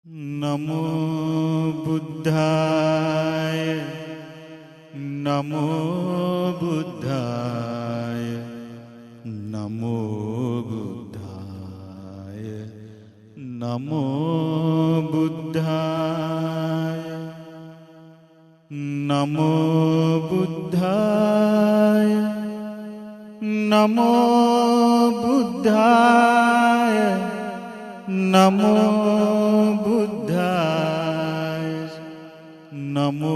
नमो बुद्धाय नमो बुद्धाय नमो बुद्धाय नमो बुद्धाय नमो बुद्धाय नमो बुद्धाय नमो बुद्धाय नमो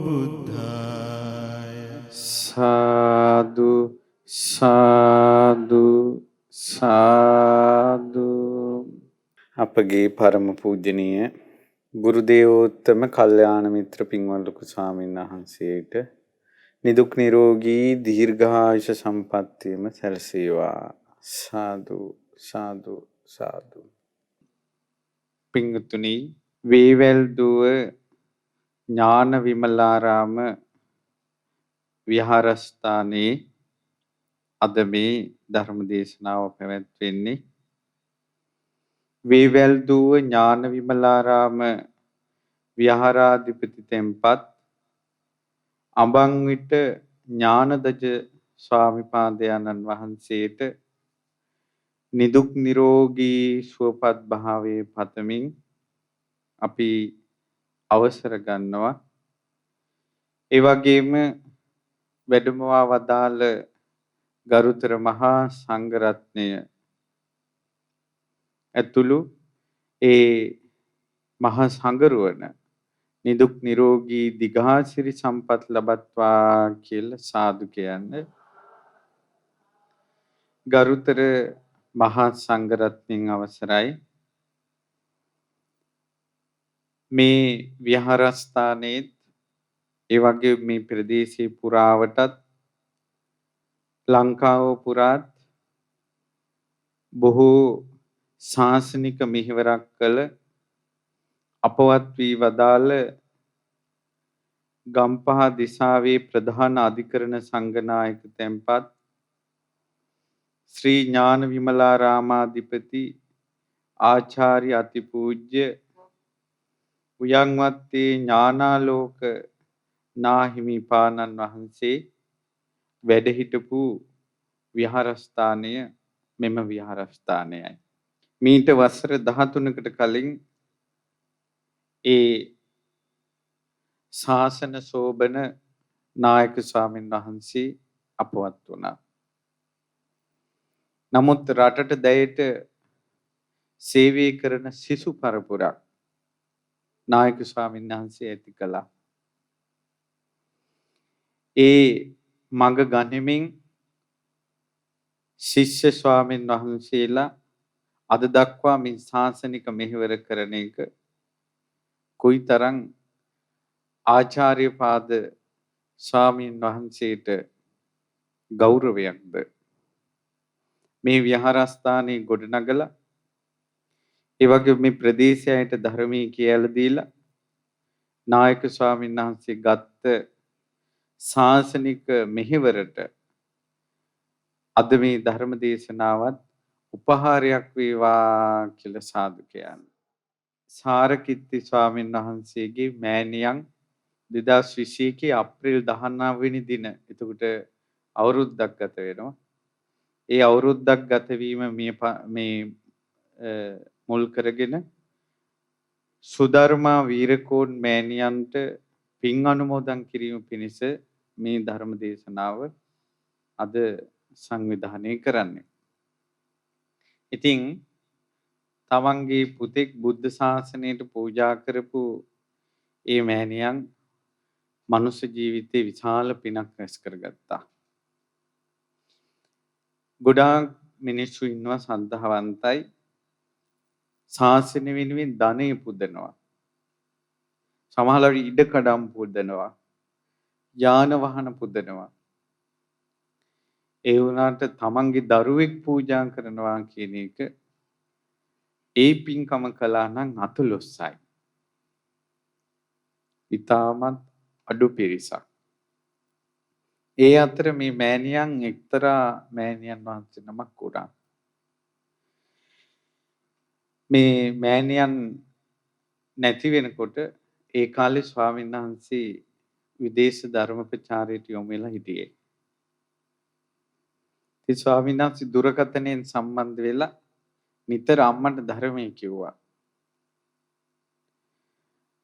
बुद्धाय साधु साधु साधु අපගේ පරම පූජනීය ගුරු දේවෝත්තම කල්යාණ මිත්‍ර පින්වත් ලොකු ස්වාමීන් වහන්සේට නිදුක් නිරෝගී දීර්ඝායුෂ සම්පන්නියම සැලසේවා. සාදු සාදු සාදු. පින්තුනි, වේවැල්දුව ඥාන විමලාරාම විහාරස්ථානයේ අද මේ ධර්ම දේශනාව පැවැත්වෙන්නේ වේවැල්දුව ඥාන විමලාරාම විහාරාධිපති තෙම්පත් අඹන්විට ඥානදජ ස්වාමිපාදයන්න් වහන්සේට නිදුක් නිරෝගී සුවපත් භාවයේ පතමින් අපි අවසර ගන්නවා. ඒ වගේම වැඩමවා වදාළ ගරුතර මහා සංඝරත්නය ඇතුළු ඒ මහා සංඝරුවන නිදුක් නිරෝගී දිගාසිරි සම්පත් ලබත්වා කියලා සාදු කියන්නේ. ගරුතර මහා සංඝරත්නයන් අවසරයි. මේ විහාරස්ථානයේ ඒ වගේ මේ ප්‍රදේශයේ පුරාවටත් ලංකාව පුරාත් බොහෝ ශාසනික මෙහෙවරක් කළ අපවත් වී වදාළ ගම්පහ දිසාවේ ප්‍රධාන අධිකරණ සංඝනායක තෙම්පත් ශ්‍රී ඥාන විමලාරාමාධිපති ආචාර්ය අතිපූජ්‍ය උයන්වත්තේ ඥානාලෝක නාහිමිපාණන් වහන්සේ වැඩ හිටපු විහාරස්ථානය මෙම විහාරස්ථානයයි. මීට වසර 13කට කලින් ඒ ශාසන සෝබන නායක ස්වාමීන් වහන්සේ අපවත් වුණා. නමුත් රටට දැයට සේවය කරන සිසු පරපුරක් නායක ස්වාමීන් වහන්සේ ඇති කළා. ඒ මඟ ගනිමින් ශිෂ්‍ය ස්වාමීන් වහන්සේලා අද දක්වා මේ ශාසනික මෙහෙවර කරන එක කොයිතරම් ආචාර්ය පාද ස්වාමීන් වහන්සේට ගෞරවයක්ද. මේ විහාරස්ථානයේ ගොඩනගලා ඒ වගේ මේ ප්‍රදේශයට ධර්මයේ කියලා දීලා නායක ස්වාමීන් වහන්සේ ගත්ත ශාසනික මෙහෙවරට අද මේ ධර්ම දේශනාවත් උපහාරයක් වේවා කියලා සාදු කියන්නේ. සාරකිත්ති ස්වාමීන් වහන්සේගේ මෑණියන් 2021 අප්‍රේල් 19 වෙනි දින, එතකොට අවුරුද්දක් ගත වෙනවා. ඒ අවුරුද්දක් ගත වීම මේ මුල් කරගෙන සුධර්මා වීරකෝන් මෑණියන්ට පින් අනුමෝදන් කිරීම පිණිස මේ ධර්ම දේශනාව අද සංවිධානය කරන්නේ. ඉතින් තමන්ගේ පුතෙක් බුද්ධ ශාසනයට පූජා කරපු ඒ මෑණියන් මනුෂ්‍ය ජීවිතේ විශාල පිනක් රැස් කරගත්තා. ගොඩාක් මිනිස්සු ඉන්නවා සද්ධාවන්තයි, ශාසනය වෙනුවෙන් ධනෙ පුදනවා, සමහරවල් ඉඩකඩම් පුදනවා, යාන වාහන පුදනවා. ඒ වුණාට තමන්ගේ දරුවෙක් පූජා කරනවා කියන එක ඒ පින්කම කළා නම් අතලොස්සයි. ඊටමත් අඩු පිරිසක්. ඒ අතර මේ මෑණියන් එක්තරා මෑණියන් වහන්සේ නමක් උනා. මේ මෑණියන් නැති වෙනකොට ඒ කාලේ ස්වාමීන් වහන්සේ විදේශ ධර්ම ප්‍රචාරයට යොමු වෙලා හිටියේ. ඉතින් ස්වාමීන් වහන්සේ දුරකථනයෙන් සම්බන්ධ වෙලා නිතර අම්මට ධර්මයේ කිව්වා.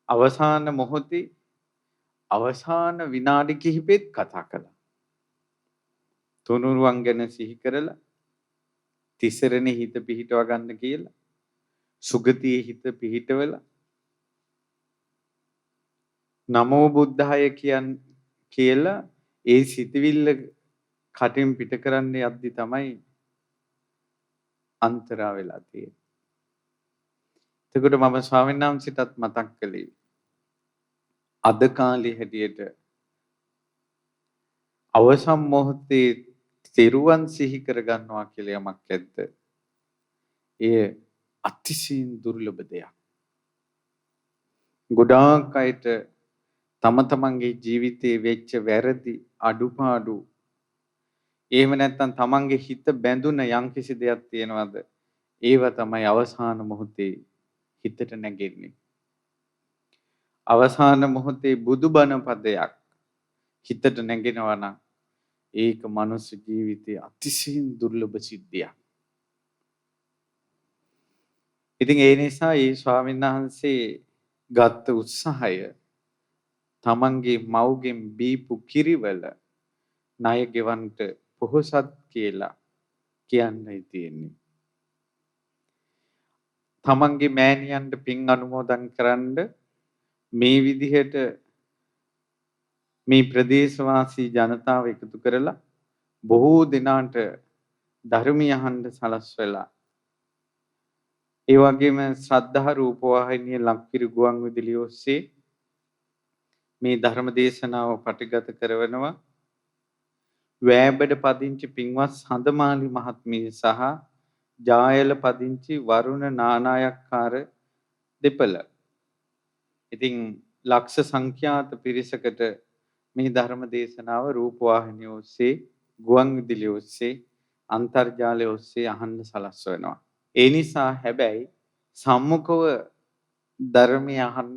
අවසාන මොහොතේ අවසාන විනාඩි කිහිපෙත් කතා කළා. තුනුරුවන් ගැන සිහි කරලා තිසරණේ හිත පිහිටව ගන්න කියලා සුගතියේ හිත පිහිටවලා නමෝ බුද්ධාය කියලා ඒ සිතවිල්ල කටින් පිට කරන්න යද්දි තමයි අන්තරා වෙලා තියෙන්නේ. එතකොට මම ස්වාමීන් වහන්සේටත් මතක් කළේ අද කාලේ හැටියට අවසන් මොහොතේ තිරුවන් සිහි කර ගන්නවා කියලා යමක් ඇද්ද? එය අතිශයින් දුර්ලභ දෙයක්. ගොඩාක් අයට තම තමන්ගේ ජීවිතයේ වෙච්ච වැරදි අඩුපාඩු එහෙම නැත්නම් තමන්ගේ හිත බැඳුන යම්කිසි දෙයක් තියෙනවද? ඒව තමයි අවසාන මොහොතේ හිතට නැගෙන්නේ. අවසාන මොහොතේ බුදුබණ පදයක් හිතට නැගෙනවා නම් ඒක මනුස්ස ජීවිතයේ අතිශයින් දුර්ලභ සිද්ධියක්. ඉතින් ඒ නිසා මේ ස්වාමීන් වහන්සේ ගත්ත උත්සාහය තමන්ගේ මව්ගෙන් බීපු කිරිවල ණය ගෙවන්නට පොහොසත් කියලා කියන්නයි තියෙන්නේ. තමන්ගේ මෑණියන්ට පින් අනුමෝදන් කරන්න මේ විදිහට මේ ප්‍රදේශවාසී ජනතාව එකතු කරලා බොහෝ දිනාට ධර්මය අහන්න සලස්වලා ඒ වගේම ශ්‍රද්ධා රූපවාහිනිය ලක්කිරු ගුවන් විදුලිය ඔස්සේ මේ ධර්ම දේශනාව පටිගත කරවනවා. වෑබඩ පදිංචි පින්වත් හඳමාලි මහත්මිය සහ ජායල පදිංචි වරුණ නානායක්කාර දෙපළ. ඉතින් ලක්ෂ සංඛ්‍යාත පිරිසකට මේ ධර්ම දේශනාව රූපවාහිනිය ඔස්සේ ගුවන් විදුලිය ඔස්සේ අන්තර්ජාලය ඔස්සේ අහන්න සලස්වනවා. ඒ නිසා හැබැයි සම්මුඛව ධර්මය අහන්න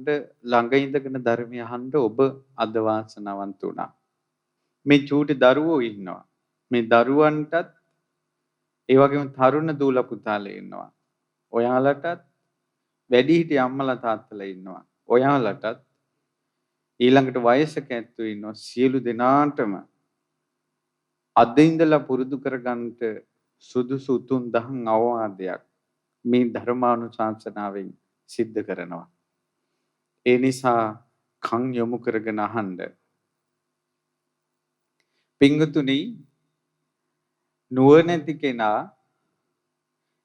ළඟ ඉඳගෙන ධර්මය අහන්න ඔබ අද වාසනාවන්ත වුණා. මේ චූටි දරුවෝ ඉන්නවා. මේ දරුවන්ටත් ඒ වගේම තරුණ දූල පුතාලා ඉන්නවා. ඔයාලටත් වැඩිහිටි අම්මලා තාත්තලා ඉන්නවා. ඔයාලටත් ඊළඟට වයසක ඇත්තෝ ඉන්නවා. සියලු දෙනාටම අද ඉඳලා පුරුදු කරගන්නට සුදුසු උතුම් දහම් අවවාදයක් මේ ධර්මානුශාසනාවෙන් සිද්ධ කරනවා. ඒ නිසා කන් යොමු කරගෙන අහන්න. පිංගුතුනි, නුවණැති කෙනා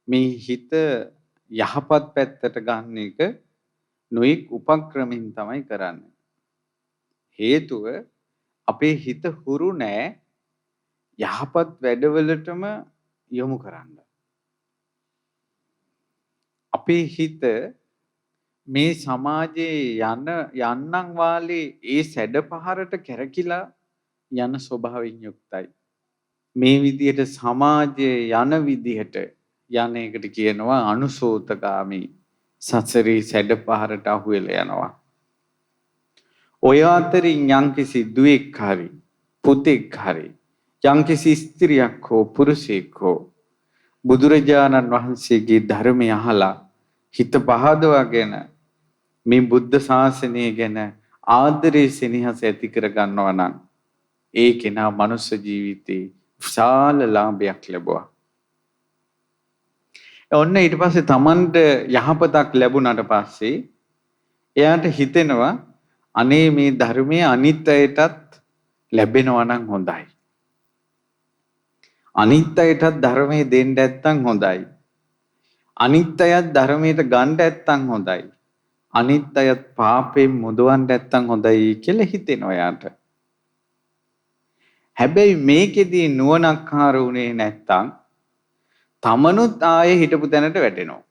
මේ හිත යහපත් පැත්තට ගන්න එක නොඑක් උපක්‍රමෙන් තමයි කරන්නේ. හේතුව අපේ හිත හුරු නෑ යහපත් වැඩවලටම යොමු කරන්න. අපේ හිත මේ සමාජයේ යන්නම් වාලේ ඒ සැඩ පහරට කැරකිලා යන ස්වභාවයෙන් යුක්තයි. මේ විදිහට සමාජයේ යන විදිහට යන එකට කියනවා අනුසෝතගාමී. සසරේ සැඩ පහරට අහු වෙලා යනවා. ඔය අතරින් යම්කිසි දුවෙක් හරි පුතෙක් හරි යම්කිසි ස්ත්‍රියක් හෝ පුරුෂයෙක් හෝ බුදුරජාණන් වහන්සේගේ ධර්මය අහලා හිත පහදවාගෙන මේ බුද්ධ ශාසනය ගැන ආදරේ සෙනෙහස ඇති කර ගන්නවා නම් ඒ කෙනා මනුස්ස ජීවිතේ විශාල ලාභයක් ලැබුවා. ඔන්න ඊට පස්සේ Tamanට යහපතක් ලැබුණාට පස්සේ එයාට හිතෙනවා අනේ මේ ධර්මයේ අනිත් අයටත් ලැබෙනවා නම් හොඳයි. අනිත් අයටත් ධර්මයේ දෙන්න නැත්තම් හොඳයි. අනිත් අයත් ධර්මයට ගන්න නැත්තම් හොඳයි. අනිත් අයත් පාපයෙන් මුදවන්න නැත්තම් හොඳයි කියලා හිතෙනවා යාට. හැබැයි මේකෙදී නුවණක්කාර උනේ නැත්තම් තමනුත් ආයේ හිටපු තැනට වැටෙනවා.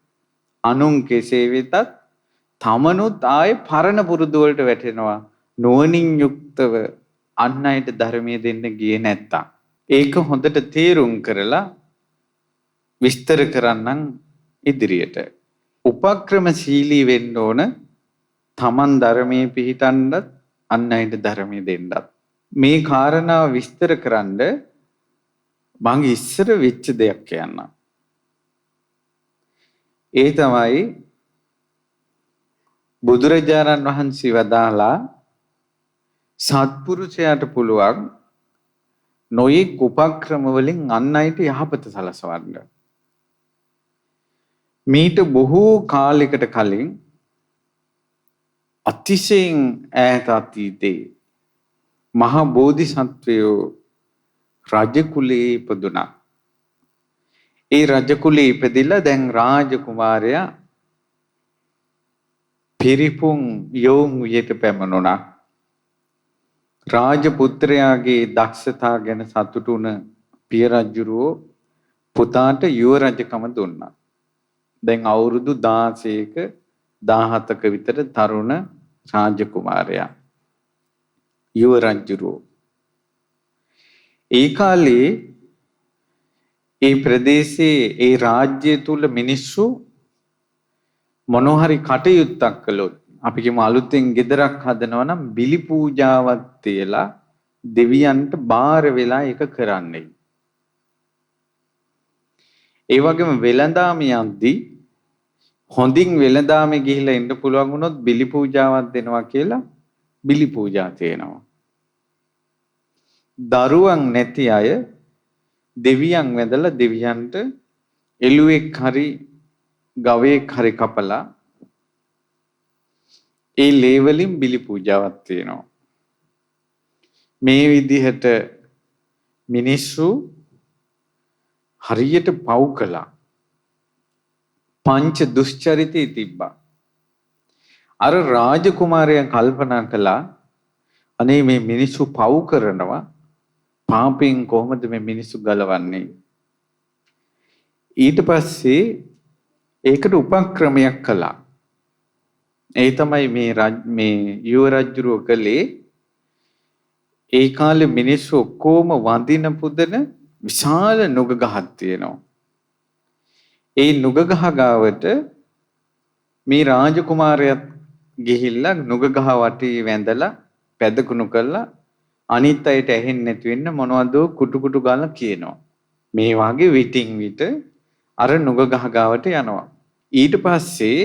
අනුන් කෙසේ වෙතත් තමනුත් ආයේ පරණ පුරුදු වලට වැටෙනවා. නුවණින් යුක්තව අන් අයට ධර්මයේ දෙන්න ගියේ නැත්තම්. ඒක හොඳට තේරුම් කරලා විස්තර කරන්නම් ඉදිරියට. උපක්‍රමශීලී වෙන්න ඕන තමන් ධර්මයේ පිහිටන්නත් අන් අයට ධර්මයේ දෙන්නත්. මේ කාරණාව විස්තර කරන්න මං ඉස්සර වෙච්ච දෙයක් කියන්නම්. ඒ තමයි බුදුරජාණන් වහන්සේ වදාලා සත්පුරුෂයාට පුළුවන් නොයෙක් උපක්‍රම වලින් අන් අයට යහපත සලසවන්න. මීට බොහෝ කාලයකට කලින් අතිශයින් ඈත අතීතයේ මහා බෝධිසත්වයෝ රජ කුලයේ ඉපදුණා. ඒ රජ කුලයේ ඉපදිලා දැන් රාජකුමාරයා පිරිපුන් යෝන් වියට පැමුණුණා. රාජපුත්‍රයාගේ දක්ෂතා ගැන සතුටු වුණ පිය රජුරෝ පුතාට යුව රජකම දුන්නා. දැන් අවුරුදු 16ක 17ක විතර තරුණ රාජකුමාරයා යුව රජුරෝ. ඒ කාලේ ඒ ප්‍රදේශයේ ඒ රාජ්‍ය තුල මිනිස්සු මොනෝhari කටයුත්තක් කළොත් අපි කියමු අලුතෙන් ගෙදරක් හදනවා නම් බිලි පූජාවක් තියලා දෙවියන්ට බාර වෙලා ඒක කරන්නේ. ඒ වගේම වෙළඳාම යද්දී හොඳින් වෙළඳාමේ ගිහිලා ඉන්න පුළුවන් වුණොත් බිලි පූජාවක් දෙනවා කියලා බිලි පූජා තියෙනවා. දරුවන් නැති අය දෙවියන් වැඳලා දෙවියන්ට එළුවෙක් හරි ගවයෙක් හරි කපලා ඒ ලේ වලින් බිලි පූජාවක් තියෙනවා. මේ විදිහට මිනිස්සු හරියට පව් කළා. පංච දුෂ්චරිතී තිබ්බා. අර රාජකුමාරයා කල්පනා කළා අනේ මේ මිනිස්සු පව් කරනවා පාපෙන් කොහොමද මේ මිනිස්සු ගලවන්නේ? ඊට පස්සේ ඒකට උපක්‍රමයක් කළා. ඒ තමයි මේ යුව රජුරෝ කළේ. ඒ කාලේ මිනිස්සු ඔක්කොම වඳින පුදන විශාල නුග ගහක් තියෙනවා. ඒ නුග ගහ ගාවට මේ රාජකුමාරයාත් ගිහිල්ලා නුග ගහ වටේ වැඳලා පැදකුණු කළා අනිත් අයට ඇහෙන්නේ නැති වෙන්න මොනවද කුටු කුටු ගාලා කියනවා. මේ වාගේ විටින් විට අර නුග ගහ ගාවට යනවා. ඊට පස්සේ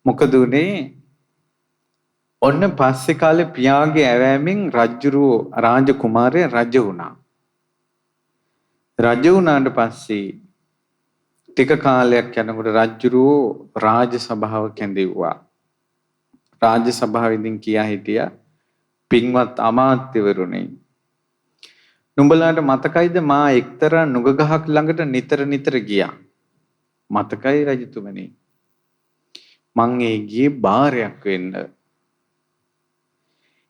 මොකද උනේ? ඔන්න පස්සේ කාලේ පියාගේ ඇවෑමෙන් රජුරෝ රාජකුමාරයා රජ වුණා. රජ වුණාට පස්සේ ටික කාලයක් යනකොට රජුරෝ රාජ සභාව කැඳෙව්වා. රාජ සභාවෙන් කියා හිටියා පින්වත් අමාත්‍යවරුනි, නුඹලාට මතකයිද මා එක්තරා නුග ගහක් ළඟට නිතර ගියා? මතකයි රජතුමනි. මං ඒ ගියේ බාරයක් වෙන්න.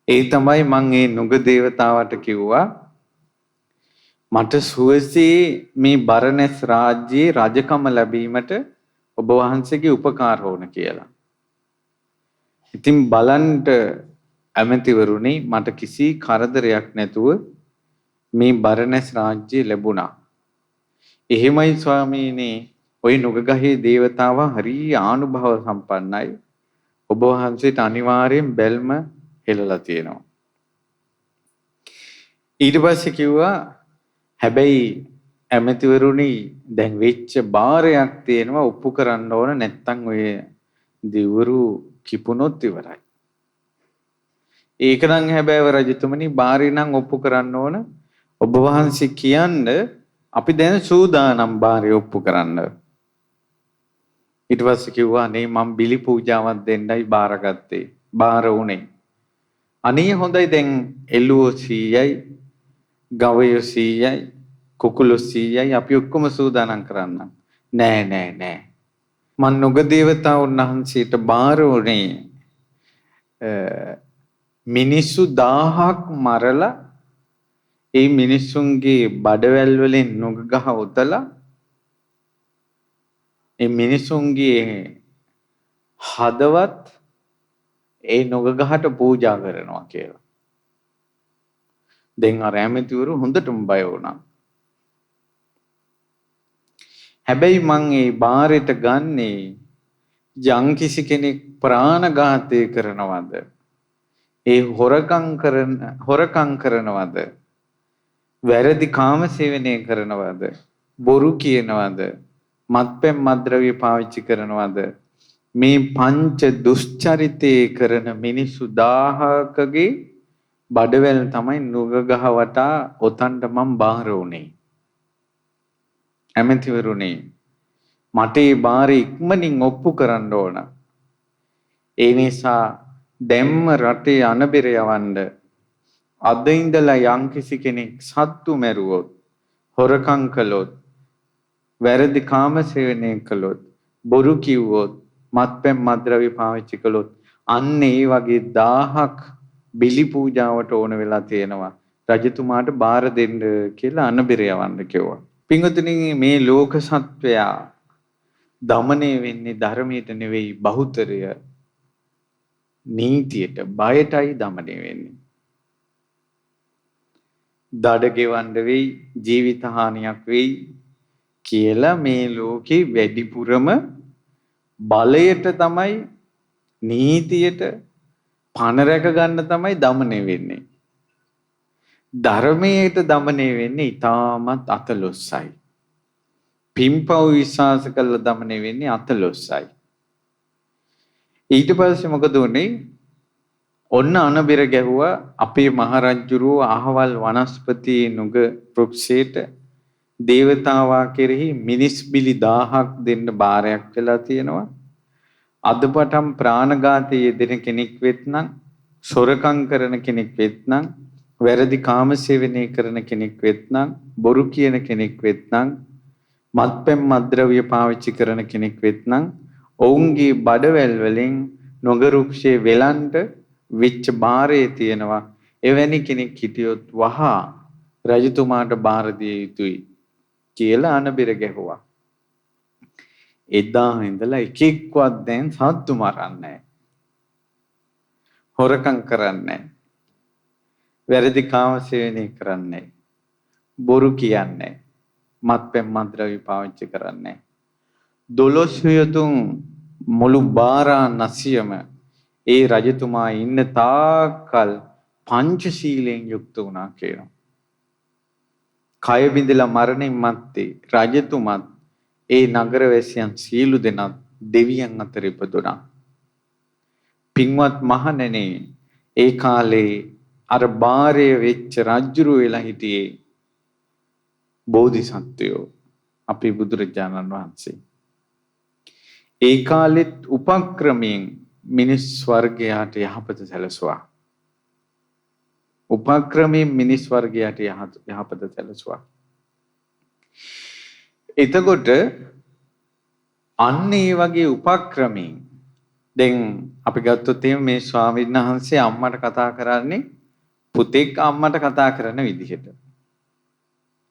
ඒ තමයි මං ඒ නුග දේවතාවට කිව්වා මට සුවසේ මේ බරණැස් රාජ්‍යයේ රජකම ලැබීමට ඔබ වහන්සේගේ උපකාර වුණ කියලා. ඉතින් බලන්ට ඇමතිවරුනි මට කිසි කරදරයක් නැතුව මේ බරණැස් රාජ්‍යය ලැබුණා. එහෙමයි ස්වාමීනි, ওই නුගගහේ දේවතාවා හරි ආනුභව සම්පන්නයි. ඔබ වහන්සේට අනිවාර්යෙන් බැල්ම හෙළලා තියෙනවා. ඊට පස්සේ කිව්වා හැබැයි ඇමතිවරුනි දැන් වෙච්ච බාරයක් තියෙනවා ඔප්පු කරන්න ඕන නැත්තම් ඔය දිවුරු කිපුණොත් ඉවරයි. ඒක නම් හැබැයි රජතුමනි බාරේ නම් ඔප්පු කරන්න ඕන. ඔබ වහන්සේ කියන්න අපි දැන් සූදානම් බාරේ ඔප්පු කරන්න. ඊට පස්සේ කිව්වා නේ මම බිලි පූජාවක් දෙන්නයි බාරගත්තේ. බාර උනේ. අනේ හොඳයි දැන් එළුවෝ 100යි ගවයෝ 100යි කුකුළු 100යි අපි ඔක්කොම සූදානම් කරන්න. නෑ මන් නුග දේවතාවුන් වහන්සේට බාර උනේ මිනිස්සු 1000ක් මරලා ඒ මිනිස්සුන්ගේ බඩවැල් වලින් නුග ගහ උතලා ඒ මිනිස්සුන්ගේ හදවත් ඒ නුග ගහට පූජා කරනවා කියලා. දැන් අර ඇමතිවරු හොඳටම බය වුණා. හැබැයි මං ඒ බාරෙට ගන්නේ යම් කිසි කෙනෙක් ප්‍රාණඝාතය කරනවද? ඒ හොරකම් කරනවද? වැරදි කාමසේවනය කරනවද? බොරු කියනවද? මත්පැන් මත්ද්‍රව්‍ය පාවිච්චි කරනවද? මේ පංච දුෂ්චරිතේ කරන මිනිස්සු 1000කගේ බඩවැල් තමයි නුග ගහ වටා ඔතන්ට මම බාර උනේ. ඇමතිවරුනේ මට ඒ බාර ඉක්මනින් ඔප්පු කරන්න ඕන. ඒ නිසා දැම්ම රටේ අනබෙර යවන්න අද ඉඳලා යම්කිසි කෙනෙක් සත්තු මැරුවොත්, හොරකම් කළොත්, වැරදි කාමසේවනය කළොත්, බොරු කිව්වොත්, මත්පැන් මත්ද්‍රව්‍ය පාවිච්චි කළොත් අන්න ඒ වගේ 1000ක් බිලි පූජාවට ඕන වෙලා තියෙනවා. රජතුමාට බාර දෙන්න කියලා අනබෙර යවන්න කිව්වා. පින්වතුනි මේ ලෝක සත්වයා දමණය වෙන්නේ ධර්මයට නෙවෙයි බහුතරය නීතියට බයටයි දමණය වෙන්නේ. දඩ ගෙවන්න වෙයි ජීවිත හානියක් වෙයි කියලා මේ ලෝකේ වැඩිපුරම බලයට තමයි නීතියට පණ රැක ගන්න තමයි දමණය වෙන්නේ. ධර්මයට දමණය වෙන්නේ ඊටමත් අතලොස්සයි. පින්පව් විශ්වාස කළ දමණය වෙන්නේ අතලොස්සයි. ඊට පස්සේ මොකද උනේ? ඔන්න අනබෙර ගැහුවා අපේ මහරජුරුව අහවල් වනස්පති නුග වෘක්ෂයට දේවතාවා කෙරෙහි මිනිස් බිලි 1000ක් දෙන්න බාරයක් වෙලා තියෙනවා. අදපටන් ප්‍රාණඝාතයේ යෙදෙන කෙනෙක් වෙත්නම්, සොරකම් කරන කෙනෙක් වෙත්නම්, වැරදි කාමසේවනය කරන කෙනෙක් වෙත්නම්, බොරු කියන කෙනෙක් වෙත්නම්, මත්පැන් මත්ද්‍රව්‍ය පාවිච්චි කරන කෙනෙක් වෙත්නම් ඔවුන්ගේ බඩවැල් වලින් නොග වෘක්ෂයේ වෙලන්ට වෙච්ච බාරේ තියෙනවා. එවැනි කෙනෙක් හිටියොත් වහා රජතුමාට බාර දිය යුතුයි කියලා අනබෙර ගැහුවා. එදා ඉඳලා එකෙක්වත් දැන් සත්තු මරන්නේ, හොරකම් කරන්නේ, වැරදි කාමසේවනය කරන්නේ, බොරු කියන්නේ, මත්පැන් මත්ද්‍රව්‍ය පාවිච්චි කරන්නේ. 12 යතුන් මුළු බාරාණසියම ඒ රජතුමා ඉන්න තාක්කල් පංචශීලයෙන් යුක්ත වුණා කියනවා. කය බිඳලා මරණින් මත්තේ රජතුමත් ඒ නගරවැසියන් සීලු දෙනත් දෙවියන් අතර ඉපදුණා. පින්වත් මහණෙනි, ඒ කාලේ අර බාරය වෙච්ච රජුරු වෙලා හිටියේ බෝධිසත්වයෝ අපේ බුදුරජාණන් වහන්සේ. ඒ කාලෙත් උපක්‍රමයෙන් මිනිස් වර්ගයාට යහපත සැලසුවා. උපක්‍රමයෙන් මිනිස් වර්ගයාට යහපත සැලසුවා. එතකොට අන්න ඒ වගේ උපක්‍රමයෙන් දැන් අපි ගත්තොත් මේ ස්වාමීන් වහන්සේ අම්මට කතා කරන්නේ පුතෙක් අම්මට කතා කරන විදිහට.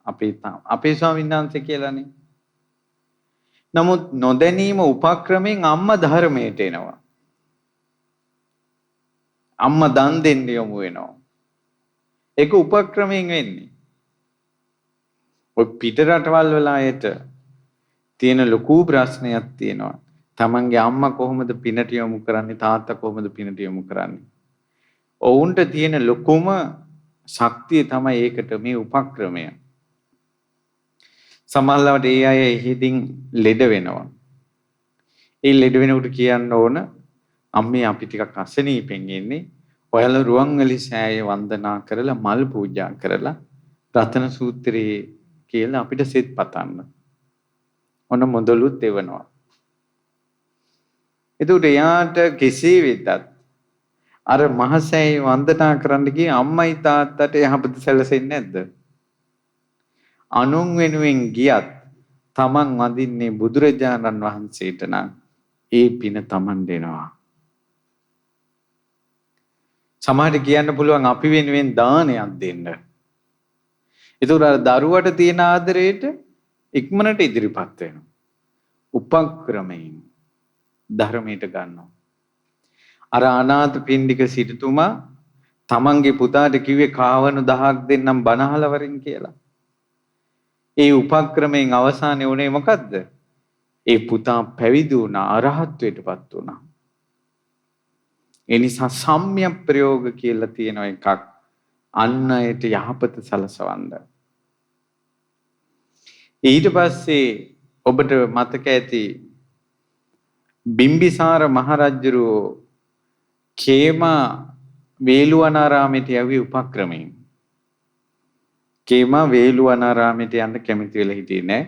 අපේ ස්වාමීන් වහන්සේ කියලානේ. නමුත් නොදැනීම උපක්‍රමයෙන් අම්මා ධර්මයට එනවා. අම්මා දන් දෙන්න යොමු වෙනවා. ඒක උපක්‍රමයෙන් වෙන්නේ. ඔය පිට රටවල් වල අයට තියෙන ලොකු ප්‍රශ්නයක් තියෙනවා. තමන්ගේ අම්මා කොහොමද පිනට යොමු කරන්නේ, තාත්තා කොහොමද පිනට යොමු කරන්නේ? ඔවුන්ට තියෙන ලොකුම ශක්තිය තමයි ඒකට මේ උපක්‍රමය. සමහරවිට ඒ අය හිතින් ලෙඩ වෙනවා. ඒ ලෙඩ වෙනකොට කියන්න ඕන අම්මේ අපි ටිකක් අසනීපෙන් ඉන්නේ. ඔයාලා රුවන්වැලි සෑය වන්දනා කරලා මල් පූජා කරලා රතන සූත්‍රයේ කියලා අපිට සෙත් පතන්න. ඔන්න මොදලුත් එවනවා. එතකොට එයාට කෙසේ වෙතත් අර මහසෑය වන්දනා කරන්න ගිය අම්මයි තාත්තට යහපත සැලසෙන්නේ නැද්ද? අනුන් වෙනුවෙන් ගියත් තමන් වඳින්නේ බුදුරජාණන් වහන්සේට නම් ඒ පින තමන් දෙනවා. සමහරට කියන්න පුළුවන් අපි වෙනුවෙන් දානයක් දෙන්න. ඒතර දරුවට තියෙන ආදරයට ඉක්මනට ඉදිරිපත් වෙනවා. උපක්‍රමයෙන් ධර්මයට ගන්නවා. අර අනාථ පිණ්ඩික සිටුතුමා තමන්ගේ පුතාට කිව්වේ කාවණු 1000ක් දෙන්නම් බනහල වරින් කියලා. ඒ උපක්‍රමයෙන් අවසානයේ උනේ මොකද්ද? ඒ පුතා පැවිදි වුණා, අරහත්ත්වයටපත් වුණා. ඒ නිසා සම්‍යක් ප්‍රයෝග කියලා තියෙන එකක් අන් අයට යහපත සලසවන්න. ඊට පස්සේ ඔබට මතක ඇති බිම්බිසාර මහරජුරෝ කේමා වේළුවනාරාමයට යවි උපක්‍රමයෙන්. කේමා වේළුවනාරාමයට යන්න කැමති වෙලා හිටියේ නෑ.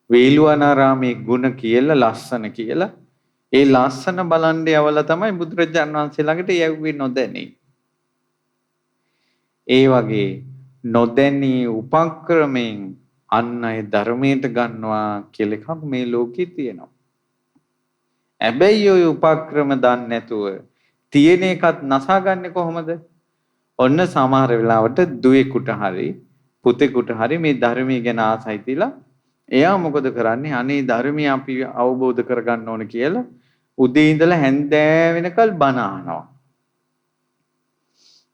වේළුවනාරාමේ ගුණ කියලා ලස්සන කියලා ඒ ලස්සන බලන්න යවලා තමයි බුදුරජාණන් වහන්සේ ළඟට යවුවේ නොදැනී. ඒ වගේ නොදැනී උපක්‍රමයෙන් අන් අය ධර්මයට ගන්නවා කියලා එකක් මේ ලෝකේ තියෙනවා. හැබැයි ඔය උපක්‍රම දන්නේ නැතුව තියෙන එකත් නසාගන්නේ කොහොමද? ඔන්න සමහර වෙලාවට දුවේකට හරි පුතේකට හරි මේ ධර්මයේ ගැන ආසයි තියලා එයා මොකද කරන්නේ? අනේ ධර්මය අපි අවබෝධ කරගන්න ඕන කියලා උදේ ඉඳලා හැන්දෑ වෙනකල් බණ අහනවා.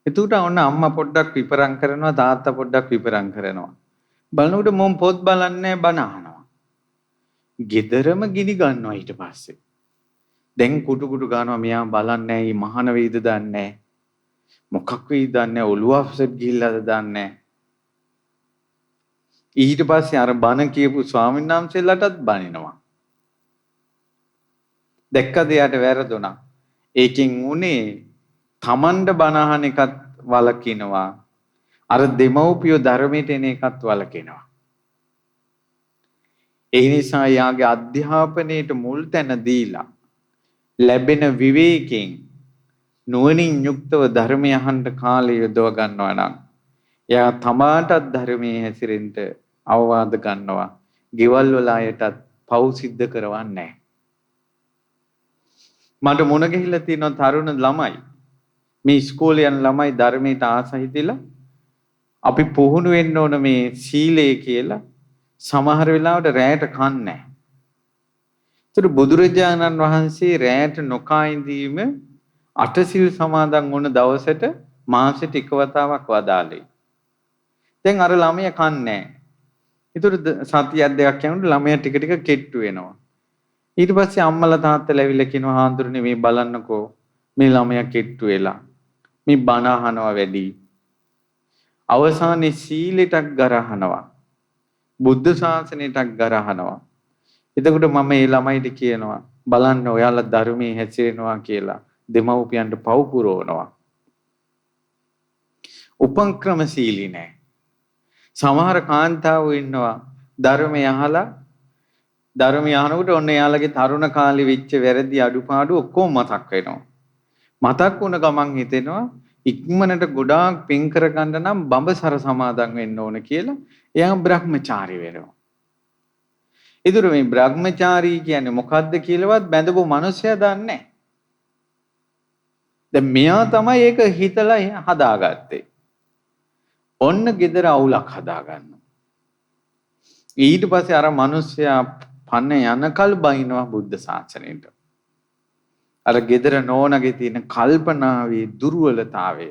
එතකොට ඔන්න අම්මා පොඩ්ඩක් විපරම් කරනවා, තාත්තා පොඩ්ඩක් විපරම් කරනවා. බලනකොට මොම් පොත් බලන්නේ බණ අහනවා. ගෙදරම ගිනි ගන්නවා ඊට පස්සේ. දැන් කුටු කුටු ගන්නවා මෙයා බලන්නේ මේ මහාන වේද දන්නේ මොකක් වේද දන්නේ ඔළුව අප්සෙට් ගිහිල්ලාද දන්නේ. ඊට පස්සේ අර බණ කියපු ස්වාමීන් වහන්සේලාටත් බනිනවා. දැක්කද යාට වැරදුනා. ඒකෙන් උනේ තමන්ට බණ අහන එකත් වලකිනවා. අර දෙමව්පියෝ ධර්මයට එන එකත් වලකිනවා. ඒ නිසා යාගේ අධ්‍යාපනයේට මුල් තැන දීලා ලැබෙන විවේකයෙන් නුවණින් යුක්තව ධර්මය අහන්න කාලය යොදව ගන්නවා නම් එයා තමාටත් ධර්මයේ හැසිරෙන්න අවවාද ගන්නවා. ගෙවල් වල අයටත් පව් සිද්ධ කරවන්නේ නැහැ. මට මොන ගිහිල්ලා තියෙන තරුණ ළමයි මේ ඉස්කෝලේ යන ළමයි ධර්මයට ආසයි තියලා අපි පුහුණු වෙන්න ඕන මේ සීලය කියලා සමහර වෙලාවට රැයට කන්නේ නැහැ. ඒතර බුදුරජාණන් වහන්සේ රැයට නොකා ඉඳීම අටසිල් සමාදන් වුණ දවසට මාසෙට එක වතාවක් වදාළේ. දැන් අර ළමයා කන්නේ නැහැ. ඒතර සතියක් දෙකක් යනකොට ළමයා ටික ටික කෙට්ටු වෙනවා. ඊට පස්සේ අම්මලා තාත්තලා ඇවිල්ලා කියනවා හාමුදුරනේ මේ බලන්නකෝ මේ ළමයා කෙට්ටු වෙලා. මේ බණ අහනවා වැඩි. අවසානයේ සීලෙටක් ගරහනවා. බුද්ධ ශාසනයටක් ගරහනවා. එතකොට මම මේ ළමයිට කියනවා බලන්න ඔයාලා ධර්මයේ හැසිරෙනවා කියලා දෙමව්පියන්ට පව් පුරවනවා. උපක්‍රමශීලී නැහැ. සමහර කාන්තාවෝ ඉන්නවා ධර්මය අහලා ධර්මය අහනකොට ඔන්න එයාලගේ තරුණ කාලේ වෙච්ච වැරදි අඩුපාඩු ඔක්කොම මතක් වෙනවා. මතක් වුණ ගමන් හිතෙනවා ඉක්මනට ගොඩාක් පින් කරගන්න නම් බඹසර සමාදන් වෙන්න ඕන කියලා එයා බ්‍රහ්මචාරී වෙනවා. ඒතර මේ බ්‍රහ්මචාරී කියන්නේ මොකද්ද කියලාවත් බැඳපු මිනිස්සයා දන්නේ නැහැ. දැන් මෙයා තමයි ඒක හිතලා හදාගත්තේ. ඔන්න gedara අවුලක් හදාගන්නවා. ඊට පස්සේ අර මිනිස්සයා පන්න යනකල් බයිනවා බුද්ධ ශාසනයට. අර gedara නෝනගේ තියෙන කල්පනාවේ දුර්වලතාවය,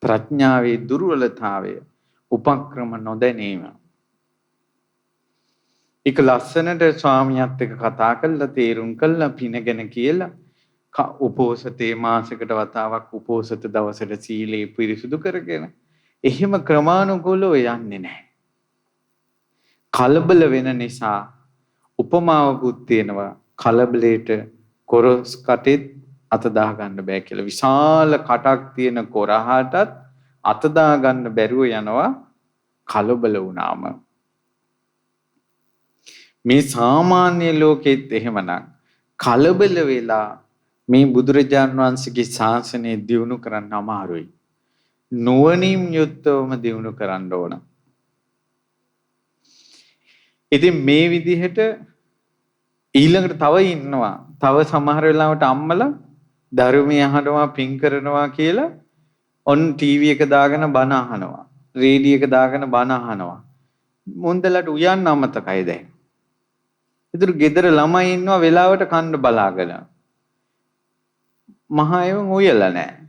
ප්‍රඥාවේ දුර්වලතාවය, උපක්‍රම නොදැනීම. එක ලස්සනට ස්වාමියාත් එක්ක කතා කරලා තේරුම් කළා පිනගෙන කියලා උපෝසතේ මාසයකට වතාවක් උපෝසත දවසට සීලේ පිරිසුදු කරගෙන එහෙම ක්‍රමානුකූලව යන්නේ නැහැ. කලබල වෙන නිසා උපමාවකුත් තියෙනවා කලබලයට කොරස් කටෙත් අත දා ගන්න බෑ කියලා. විශාල කටක් තියෙන කොරහටත් අත දා ගන්න බැරුව යනවා කලබල වුණාම. මේ සාමාන්‍ය ලෝකෙත් එහෙමනම් කලබල වෙලා මේ බුදුරජාණන් වහන්සේගේ ශාසනය දියුණු කරන්න අමාරුයි. නුවණින් යුක්තවම දියුණු කරන්න ඕන. ඉතින් මේ විදිහට ඊළඟට තව ඉන්නවා. තව සමහර වෙලාවට අම්මලා ධර්මය අහනවා පින් කරනවා කියලා ඔන් ටීවී එක දාගෙන බණ අහනවා. රේඩියෝ එක දාගෙන බණ අහනවා. මුන්දලට උයන්න අමතකයි දැන්. ඒතර ගෙදර ළමයි ඉන්නවා වෙලාවට කන්න බලාගෙන. මහා එවුන් උයලා නැහැ.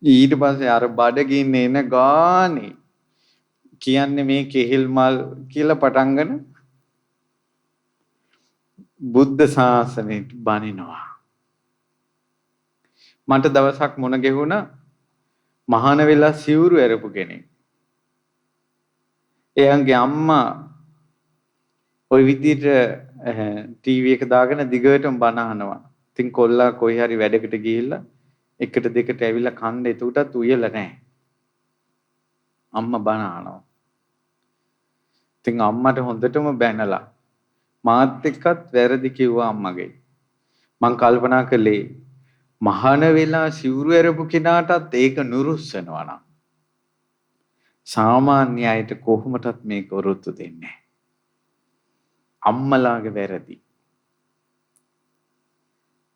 ඊට පස්සේ අර බඩගින්න එන ගානේ කියන්නේ මේ කෙහෙල් මල් කියලා පටන්ගෙන බුද්ධ ශාසනයට බනිනවා. මට දවසක් මුණ ගැහුණා මහාන වෙලා සිවුරු ඇරපු කෙනෙක්. එයාගේ අම්මා ওই විදිහට ටීවී එක දාගෙන දිගටම බණ අහනවා. ඉතින් කොල්ලා කොයි හරි වැඩකට ගිහිල්ලා එකට දෙකට ඇවිල්ලා කන්න එතකොටත් උයලා නැහැ. අම්මා බණ අහනවා. ඉතින් අම්මට හොඳටම බැනලා මාත් එක්කත් වැරදි කිව්වා අම්මගේ. මං කල්පනා කළේ මහාන වෙලා සිවුරු ඇරපු කෙනාටත් ඒක නුරුස්සනවා නම් සාමාන්‍ය අයට කොහොමදත් මේක වරොත්තු දෙන්නේ නැහැ. අම්මලාගේ වැරදි.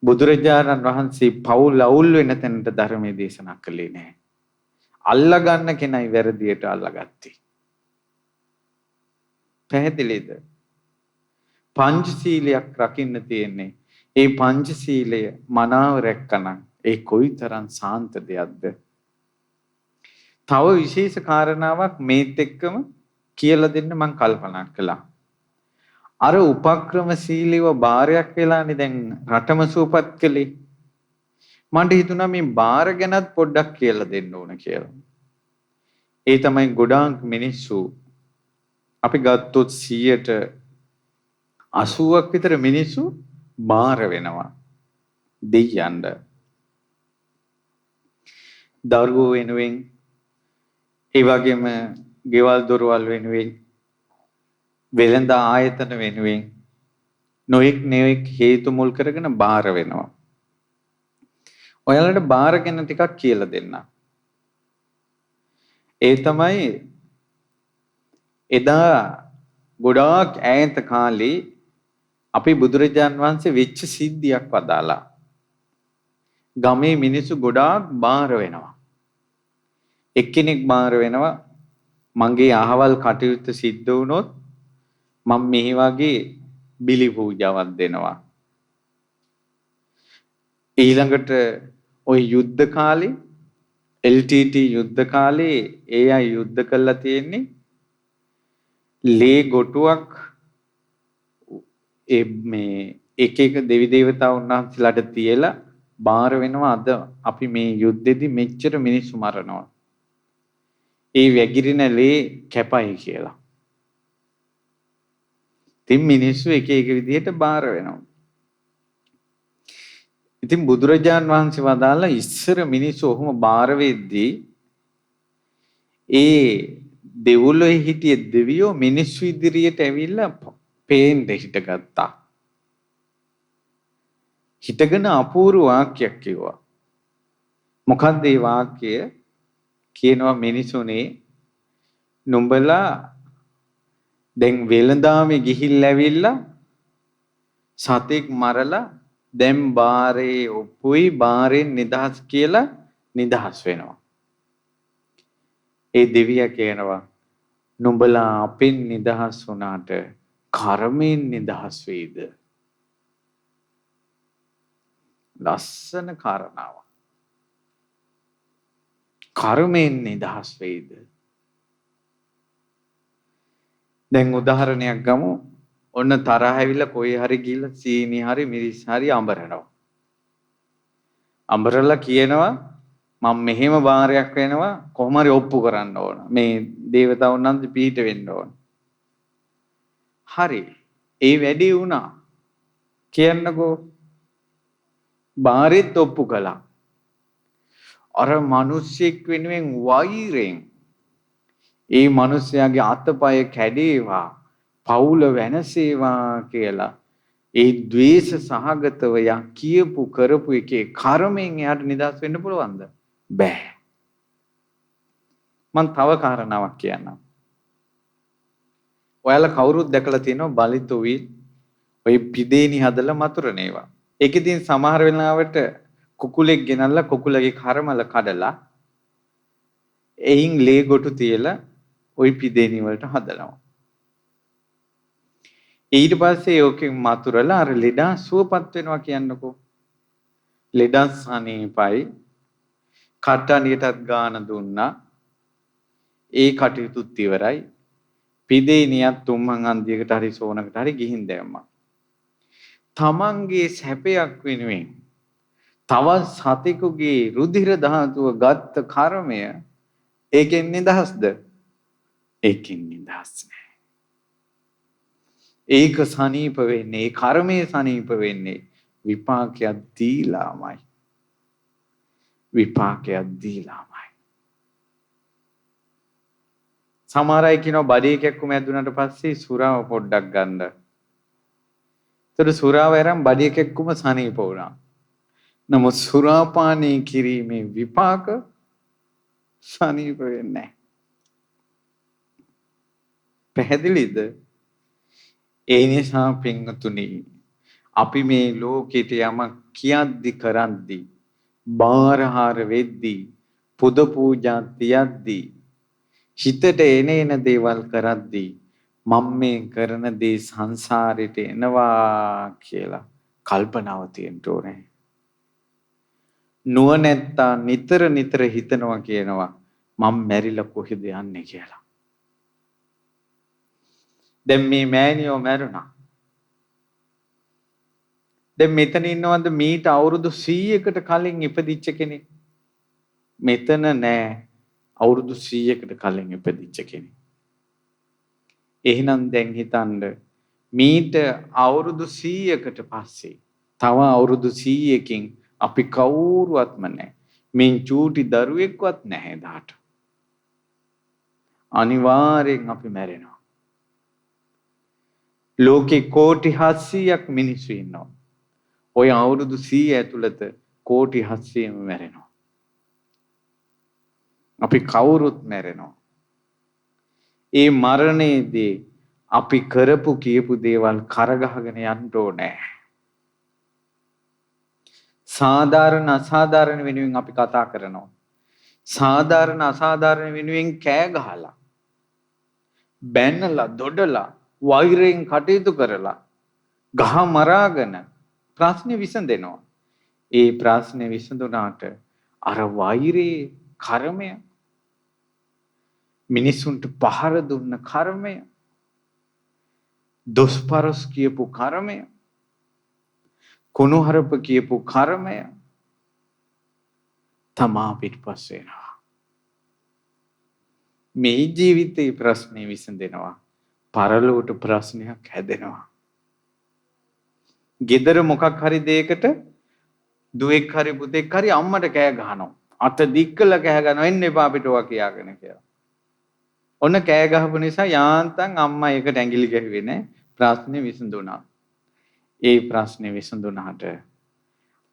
බුදුරජාණන් වහන්සේ පවුල් අවුල් වෙන තැනට ධර්මයේ දේශනා කළේ නැහැ. අල්ලා ගන්න කෙනයි වැරදියට අල්ලාගත්තේ. පැහැදිලිද? පංචශීලයක් රකින්න තියෙන්නේ. ඒ පංචශීලය මනාව රැක්කනම් ඒ කොයිතරම් සාන්ත දෙයක්ද? තව විශේෂ කාරණාවක් මේත් එක්කම කියලා දෙන්න මම කල්පනා කළා. අර උපක්‍රමශීලීව බාරයක් වෙලානේ දැන් රටම සූපත් කළේ. මට හිතුණා මේ බාර ගැනත් පොඩ්ඩක් කියලා දෙන්න ඕන කියලා. ඒ තමයි ගොඩාක් මිනිස්සු අපි ගත්තොත් 80ක් විතර මිනිස්සු බාර වෙනවා දෙයියන්ට. දරුවෝ වෙනුවෙන් ඒ වගේම ගෙවල් දොරවල් වෙනුවෙන් වෙළඳ ආයතන වෙනුවෙන් නොඑක් හේතු මුල් කරගෙන බාර වෙනවා. ඔයාලට බාර ගැන ටිකක් කියලා දෙන්න. ඒ තමයි එදා ගොඩාක් ඈත කාලේ අපි බුදුරජාන් වහන්සේ වෙච්ච සිද්ධියක් වදාලා. ගමේ මිනිස්සු ගොඩාක් බාර වෙනවා. එක්කෙනෙක් බාර වෙනවා මගේ අහවල් කටයුත්ත සිද්ධ වුණොත් මම මෙහි වගේ බිලි පූජාවක් දෙනවා. ඊළඟට ওই යුද්ධ කාලේ LTT යුද්ධ කාලේ ඒ අය යුද්ධ කළා තියෙන්නේ ලේ ගොටුවක් මේ එක දෙවි දේවතාවුන් වහන්සේලාට තියලා බාර වෙනවා. අද අපි මේ යුද්ධෙදි මෙච්චර මිනිස්සු මරනවා. ඒ වැගිරින ලේ කැපයි කියලා. ඉතින් මිනිස්සු එක විදිහට බාර වෙනවා. ඉතින් බුදුරජාන් වහන්සේ වදාලා ඉස්සර මිනිස්සු ඔහොම බාර වෙද්දී ඒ දෙව්ලොවේ හිටිය දෙවියෝ මිනිස්සු ඉදිරියට ඇවිල්ලා පේන්න හිටගත්තා. හිටගෙන අපූර්ව වාක්‍යයක් කිව්වා. මොකක්ද මේ වාක්‍යය? කියනවා මිනිසුනේ නුඹලා දැන් වෙළඳාමේ ගිහිල්ලා ඇවිල්ලා සතෙක් මරලා දැන් බාරේ ඔප්පුයි බාරෙන් නිදහස් කියලා නිදහස් වෙනවා. ඒ දෙවියා කියනවා නුඹලා අපෙන් නිදහස් වුණාට කර්මයෙන් නිදහස් වෙයිද? ලස්සන කාරණාවක්. කර්මයෙන් නිදහස් වෙයිද? දැන් උදාහරණයක් ගමු. ඔන්න තරහ ඇවිල්ලා කොයි හරි ගිහලා සීනි හරි මිරිස් හරි අඹරනවා. අඹරලා කියනවා මම මෙහෙම බාරයක් වෙනවා කොහොම හරි ඔප්පු කරන්න ඕන. මේ දේවතාවුන් නම් පිට වෙන්න ඕන. හරි. ඒ වැඩේ වුණා. කියන්නකෝ බාරෙත් ඔප්පු කළා. අර මිනිස්සෙක් වෙනුවෙන් වෛරෙන් ඒ මිනිස්යාගේ අතපය කැඩේවා පවුල වෙනසේවා කියලා ඒ ද්වේෂ සහගතව යා කියපු කරපු එකේ කර්මයෙන් එයාට නිදහස් වෙන්න පුළුවන්ද? බෑ. මම තව කාරණාවක් කියන්නම්. ඔයාලා කවුරුත් දැකලා තියෙනවා බලිතොවි ඔය පිදේනි හදලා මතුරන ඒවා. ඒකෙදී සමහර වෙලාවට කුකුලෙක් ගෙනල්ලා කුකුලගේ කර්මල කඩලා එයින් ලේ ගොටු තියලා ওই පිදේනි වලට හදනවා. ඊට පස්සේ ඕකෙන් මතුරලා අර ලෙඩා සුවපත් වෙනවා කියන්නකෝ. ලෙඩා සනීපයි කට්ටනියටත් ගාන දුන්නා. ඒ කටයුතුත් ඉවරයි. පිදේනියත් තුම්මන් අන්දියකට හරි සෝනකට හරි ගිහින් දැම්මා. තමන්ගේ සැපයක් වෙනුවෙන් තවත් සතෙකුගේ රුධිර ධාතුව ගත්ත කර්මය ඒකෙන් නිදහස්ද? ඒකෙන් නිදහස් නෑ. ඒක සනීප වෙන්නේ, ඒ කර්මයේ සනීප වෙන්නේ විපාකයක් දීලාමයි. විපාකයක් දීලාමයි. සමහර අය කියනවා බඩේ කැක්කුම ඇදුනට පස්සේ සුරාව පොඩ්ඩක් ගන්න. ඒතර සුරාව අරන් බඩේ කැක්කුම සනීප වුණා. නමුත් සුරාපානය කිරීමේ විපාක සනීප වෙන්නේ නැහැ. පැහැදිලිද? ඒ නිසා පින්තුනි අපි මේ ලෝකෙට යමක් කියද්දි කරද්දි බාරහාර වෙද්දී පුද පූජා තියද්දී හිතට එන දේවල් කරද්දී මම මේ කරන දේ සංසාරෙට එනවා කියලා කල්පනාව තියෙන්න ඕනේ. නුවණැත්තා නිතර නිතර හිතනවා කියනවා මම මැරිලා කොහෙද යන්නේ කියලා. දැන් මේ මෑණියෝ මැරුණා. දැන් මෙතන ඉන්නවද මීට අවුරුදු 100කට කලින් ඉපදිච්ච කෙනෙක්? මෙතන නෑ අවුරුදු 100කට කලින් ඉපදිච්ච කෙනෙක්. එහෙනම් දැන් හිතන්න මීට අවුරුදු 100කට පස්සේ තව අවුරුදු 100කින් අපි කවුරුවත්ම නැහැ. මින් චූටි දරුවෙක්වත් නැහැ දාට. අනිවාර්යෙන් අපි මැරෙනවා. ලෝකේ කෝටි 700ක් මිනිස්සු ඉන්නවා. ඔය අවුරුදු 100 ඇතුළත කෝටි 700ම මැරෙනවා. අපි කවුරුත් මැරෙනවා. ඒ මරණයේදී අපි කරපු කියපු දේවල් කරගහගෙන යන්න ඕනේ. සාධාරණ අසාධාරණ වෙනුවෙන් අපි කතා කරනවා. සාධාරණ අසාධාරණ වෙනුවෙන් කෑ ගහලා බැනලා දොඩලා වෛරයෙන් කටයුතු කරලා ගහ මරාගෙන ප්‍රශ්නේ විසඳෙනවා. ඒ ප්‍රශ්නේ විසඳුණාට අර වෛරයේ කර්මය මිනිසුන්ට පහර දුන්න කර්මය දොස්පරස් කියපු කර්මය කුණුහරුප කියපු කර්මය තමා පිටපස් වෙනවා. මේ ජීවිතේ ප්‍රශ්නේ විසඳෙනවා. පරලෝට ප්‍රශ්නයක් හැදෙනවා. ගෙදර මොකක් හරි දෙයකට දුවෙක් හරි පුතෙක් හරි අම්මට කෑ ගහනවා. අත දික්කල කෑ ගහනවා එන්න එපා අපිට ඔවා කියාගෙන කියලා. ඔන්න කෑ ගහපු නිසා යාන්තම් අම්මා ඒකට ඇඟිලි ගැහුවේ නැහැ. ප්‍රශ්නේ විසඳුණා. ඒ ප්‍රශ්නේ විසඳුණාට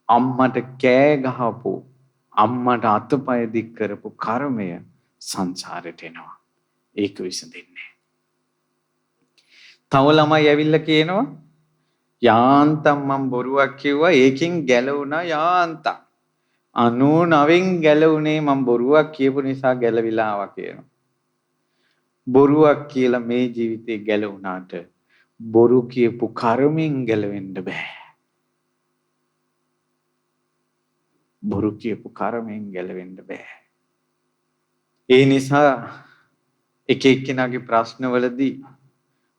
අම්මට කෑ ගහපු අම්මට අතපය දික් කරපු කර්මය සංසාරෙට එනවා. ඒක විසඳෙන්නේ. තව ළමයි ඇවිල්ලා කියනවා යාන්තම් මම බොරුවක් කිව්වා ඒකෙන් ගැලවුණා යාන්තම් 99න් ගැලවුණේ මම බොරුවක් කියපු නිසා ගැලවිලා ආවා කියනවා. බොරුවක් කියලා මේ ජීවිතේ ගැලවුණාට බොරු කියපු කර්මෙන් ගැලවෙන්න බෑ. බොරු කියපු කර්මෙන් ගැලවෙන්න බෑ. ඒ නිසා එක එක්කෙනාගේ ප්‍රශ්නවලදී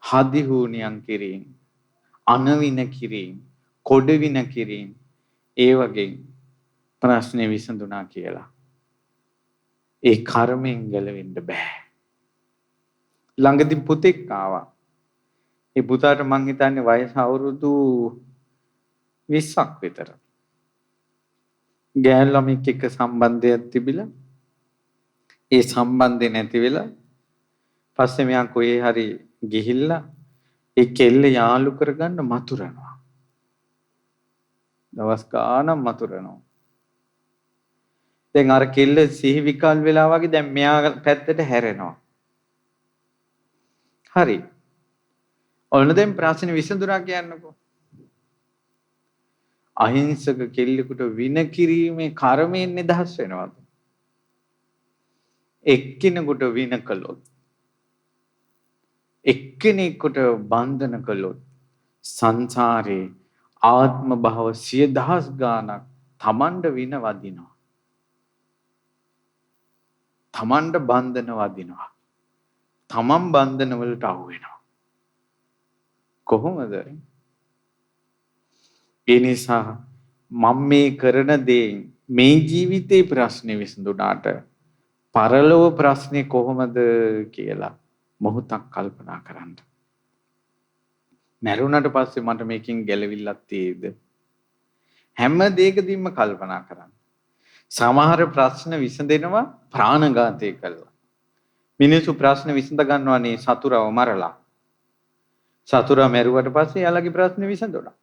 හදි හුනියම් කිරීම, අනවින කිරීම, කොඩවින කිරීම ඒ වගේ ප්‍රශ්නේ විසඳුණා කියලා. ඒ කර්මෙන් ගැලවෙන්න බෑ. ළඟදී පුතෙක් ආවා. ඒ පුතාට මං හිතන්නේ වයස අවුරුදු 20ක් විතර. ගෑනු ළමෙක් එක්ක සම්බන්ධයක් තිබිලා ඒ සම්බන්ධේ නැති වෙලා පස්සේ මෙයා කොහේ හරි ගිහිල්ලා ඒ කෙල්ල යාළු කරගන්න මතුරනවා. දවස් ගාණක් මතුරනවා. දැන් අර කෙල්ල සිහි විකල් වෙලා වගේ දැන් මෙයා පැත්තට හැරෙනවා. හරි. ඔන්න දැන් ප්‍රශ්නේ විසඳුණා කියන්නකෝ. අහිංසක කෙල්ලෙකුට වින කිරීමේ කර්මයෙන් නිදහස් වෙනවද? එක්කිනෙකුට වින කළොත් එක්කෙනෙකුට බන්ධන කළොත් සංසාරේ ආත්ම භව 10000 ගාණක් තමන්ට වින වදිනවා. තමන්ට බන්ධන වදිනවා. තමන් බන්ධන වලට අහු වෙනවා. කොහොමද? ඒ නිසා මම මේ කරන දේ මේ ජීවිතේ ප්‍රශ්නේ විසඳුණාට පරලොව ප්‍රශ්නේ කොහොමද කියලා මොහොතක් කල්පනා කරන්න. මැරුණට පස්සේ මට මේකෙන් ගැලවිල්ලක් තියෙයිද? හැම දෙයකදීම කල්පනා කරන්න. සමහර ප්‍රශ්න විසඳෙනවා ප්‍රාණඝාතය කළා. මිනිස්සු ප්‍රශ්න විසඳ ගන්නවානේ සතුරව මරලා. සතුරා මැරුවට පස්සේ යාළගේ ප්‍රශ්න විසඳුණා.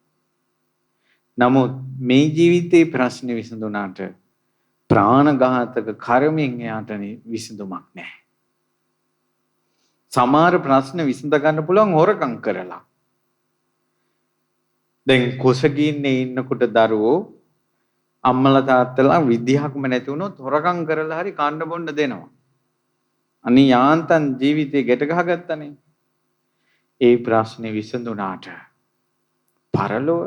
නමුත් මේ ජීවිතේ ප්‍රශ්න විසඳුණාට ප්‍රාණඝාතක කර්මයෙන් එයාට විසඳුමක් නැහැ. සමහර ප්‍රශ්න විසඳ ගන්න පුළුවන් හොරකම් කරලා. දැන් කුසගින්නේ ඉන්නකොට දරුවෝ අම්මලා තාත්තලා විද්‍යාවක්ම නැති වුණොත් හොරකම් කරලා හරි කන්න බොන්න දෙනවා. අනේ යාන්තම් ජීවිතේ ගැට ගහගත්තනේ. ඒ ප්‍රශ්නේ විසඳුණාට පරලොව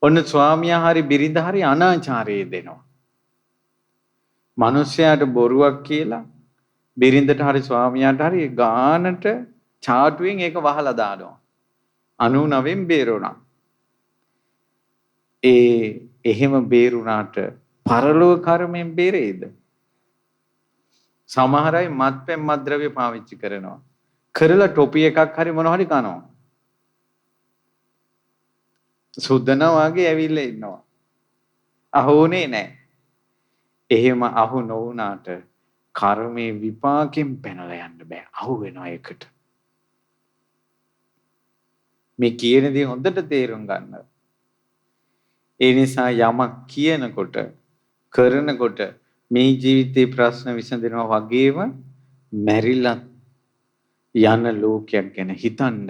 ඔන්න ස්වාමියා හරි බිරිඳ හරි අනාචාරය දෙනවා. මිනිස්යාට බොරුවක් කියලා බිරිඳට හරි ස්වාමියාට හරි ගානට චාටුවෙන් ඒක වහලා දානවා. 99න් බේරුණා. එහෙම බේරුණාට පරලෝක කර්මයෙන් බේරෙයිද? සමහර අය මත්පැන් මත්ද්‍රව්‍ය පාවිච්චි කරනවා. කරලා ටොපි එකක් හරි මොනවා හරි කනවා. සුද්ධනා වගේ ඇවිල්ලා ඉන්නවා. අහෝනේ නැහැ. එහෙම අහු නොවුනාට කර්මයේ විපාකෙන් පැනලා යන්න බෑ. අහු වෙනවා ඒකට. මේ කියන දේ හොඳට තේරුම් ගන්න. ඒ නිසා යමක් කියනකොට කරනකොට මේ ජීවිතේ ප්‍රශ්න විසඳෙනවා වගේම මැරිලා යන ලෝකයක් ගැන හිතන්න.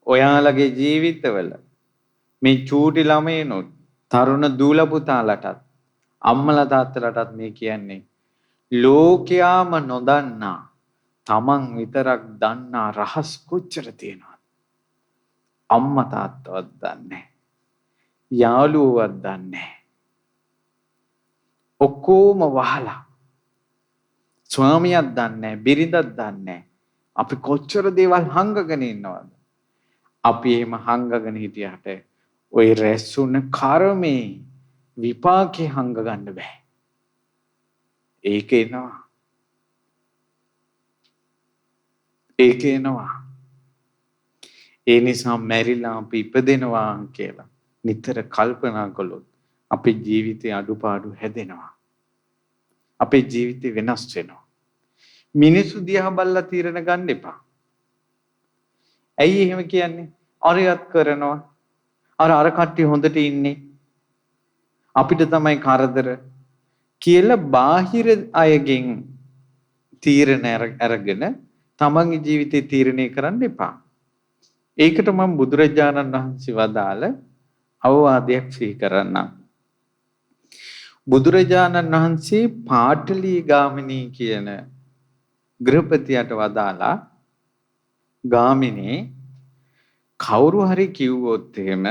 ඔයාලගේ ජීවිතවල මේ චූටි ළමයිනොත් තරුණ දූල පුතාලටත් අම්මලා තාත්තලාටත් මේ කියන්නේ ලෝකයාම නොදන්නා තමන් විතරක් දන්නා රහස් කොච්චර තියෙනවද? අම්මා තාත්තවත් දන්නේ, යාළුවෝවත් දන්නේ. ඔක්කොම වහලා ස්වාමියාත් දන්නේ, බිරිඳත් දන්නේ. අපි කොච්චර දේවල් හංගගෙන ඉන්නවද? අපි එහෙම හංගගෙන හිටියට ওই රැස්ුණ කර්මේ විපාකේ හංග ගන්න බෑ. ඒක එනවා. ඒක එනවා. ඒ නිසා මැරිලා අපි ඉපදෙනවා කියලා නිතර කල්පනා කළොත් අපේ ජීවිතේ අඩුපාඩු හැදෙනවා. අපේ ජීවිතේ වෙනස් වෙනවා. මිනිස්සු දිහා බලලා තීරණ ගන්න එපා. ඇයි එහෙම කියන්නේ? අරයත් කරනවා. අර කට්ටිය හොඳට ඉන්නේ. අපිට තමයි කරදර කියලා බාහිර අයගෙන් තීරණ අරගෙන තමන්ගේ ජීවිතේ තීරණය කරන්න එපා. ඒකට මම බුදුරජාණන් වහන්සේ වදාළ අවවාදයක් සිහි කරන්නම්. බුදුරජාණන් වහන්සේ පාටලී ගාමිනී කියන ගෘහපතියට වදාලා ගාමිනී කවුරු හරි කිව්වොත් එහෙම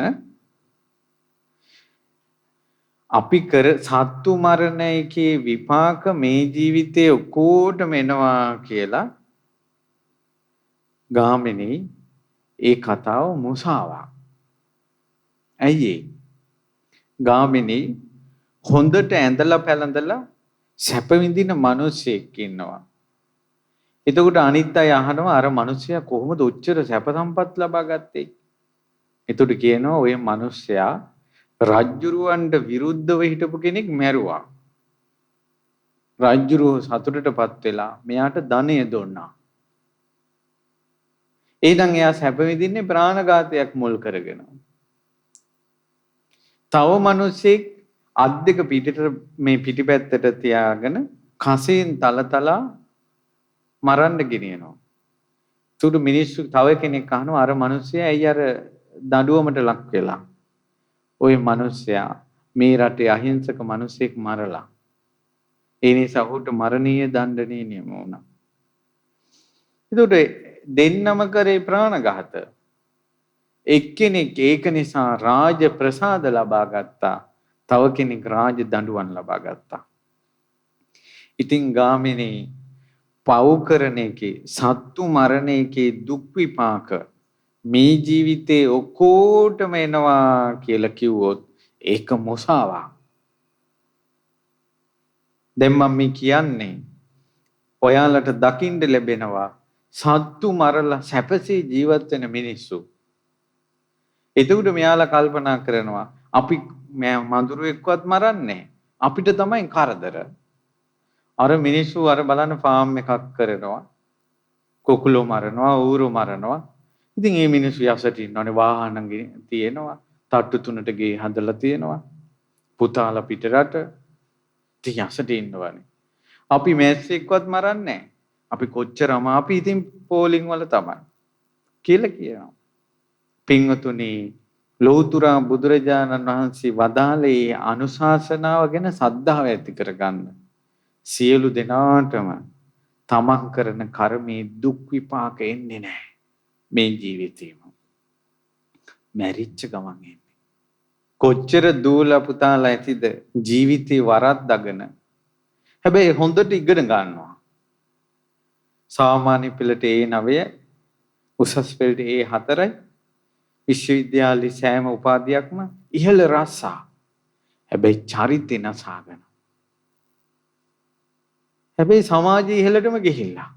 අපි කර සත්තු මරණ එකේ විපාක මේ ජීවිතේ ඔක්කොටම එනවා කියලා ගාමිනී ඒ කතාව මුසාවක්. ඇයි ගාමිනී හොඳට ඇඳලා පැළඳලා සැප විඳින මිනිස්සෙක් ඉන්නවා. එතකොට අනිත් අය අහනවා අර මිනිස්සයා කොහොමද ඔච්චර සැප සම්පත් ලබා ගත්තේ? එතකොට කියනවා ඔය මිනිස්සයා රජ්ජුරුවන්ට විරුද්ධව හිටපු කෙනෙක් මැරුවා. රජ්ජුරුව සතුටටපත් වෙලා මෙයාට ධනය දුන්නා. එහෙනම් එයා සැප විඳින්නේ ප්‍රාණඝාතයක් මුල් කරගෙන. තව මිනිස්සෙක් අත් දෙක පිටට මේ පිටිපැත්තට තියාගෙන කසෙන් තලතලා මරන්න ගෙනියනවා. සුදු මිනිස්සු තව කෙනෙක් අහනවා අර මිනිස්සයා ඇයි අර දඬුවමට ලක් වෙලා? ওই මිනිස්සයා මේ රටේ අහිංසක මිනිසෙක් මරලා. ඒ නිසා ඔහුට මරණීය දඬුවම නියම වුණා. ඒකට දෙන්නම කරේ ප්‍රාණඝාත. එක්කෙනෙක් ඒක නිසා රාජ ප්‍රසාද ලබා ගත්තා. තව කෙනෙක් රාජ දඬුවම් ලබා ගත්තා. ඉතින් ගාමිනී පව් කරන එකේ සත්තු මරණ එකේ දුක් විපාක මේ ජීවිතේ ඔක්කොටම එනවා කියලා කිව්වොත් ඒක මොසාවක්. දැන් මම මේ කියන්නේ ඔයාලට දකින්න ලැබෙනවා සත්තු මරලා සැපසේ ජීවත් වෙන මිනිස්සු. එතකොට මෙයාලා කල්පනා කරනවා අපි මඳුරුවෙක්වත් මරන්නේ අපිට තමයි කරදර. අර මිනිස්සු අර බලන්න ෆාම් එකක් කරනවා. කොකුලෝ මරනවා, ඌරු මරනවා. ඉතින් මේ මිනිස්සු යසට ඉන්නවනේ වාහන තියෙනවා. තට්ටු තුනට ගේ හදලා තියෙනවා. පුතාලා පිටරට ඉතින් යසට ඉන්නවනේ. අපි මැස්සෙක්වත් මරන්නේ අපි කොච්චරම අපි ඉතින් පෝලිං වල තමයි කියලා කියනවා. පින්වතුනි ලෞතුරා බුදුරජාණන් වහන්සේ වදාළේ අනුශාසනාව ගැන සද්ධාව ඇති කරගන්න. සියලු දෙනාටම තමන් කරන කර්මයේ දුක් විපාක එන්නේ නැහැ මේ ජීවිතේම. මැරිච්ච ගමන් එන්නේ. කොච්චර දූලා පුතාලා ඇතිද ජීවිතේ වරද්දාගෙන. හැබැයි හොඳට ඉගෙන ගන්නවා. සාමාන්‍ය පෙළට A9, උසස් පෙළට A4යි. විශ්වවිද්‍යාලේ සෑම උපාධියක්ම ඉහළ රස්සා. හැබැයි චරිතේ නසාගෙන. හැබැයි සමාජයේ ඉහළටම ගිහිල්ලා.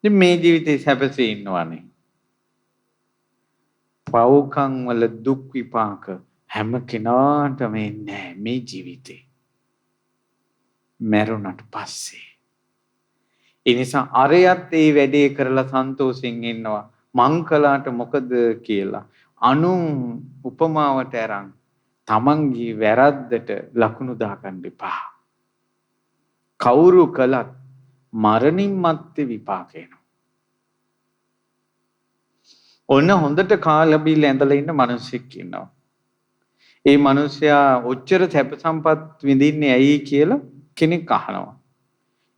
ඉතින් මේ ජීවිතේ සැපසේ ඉන්නවනේ. පව්කම් වල දුක් විපාක හැම කෙනාටම එන්නේ මේ ජීවිතේ. මරුණට පස්සේ. ඒ නිසා අරයත් ඒ වැඩේ කරලා සන්තෝෂෙන් ඉන්නවා. මං කළාට මොකද කියලා අනු උපමාවට අරන් තමන්ගේ වැරද්දට ලකුණු දාගන්න එපා. කවුරු කළත් මරණින් මත්තේ විපාක එනවා. ඔන්න හොඳට කාලා බීලා ඇඳලා ඉන්න මිනිස්සෙක් ඉන්නවා. ඒ මිනිසයා ඔච්චර සැප සම්පත් විඳින්නේ ඇයි කියලා කෙනෙක් අහනවා.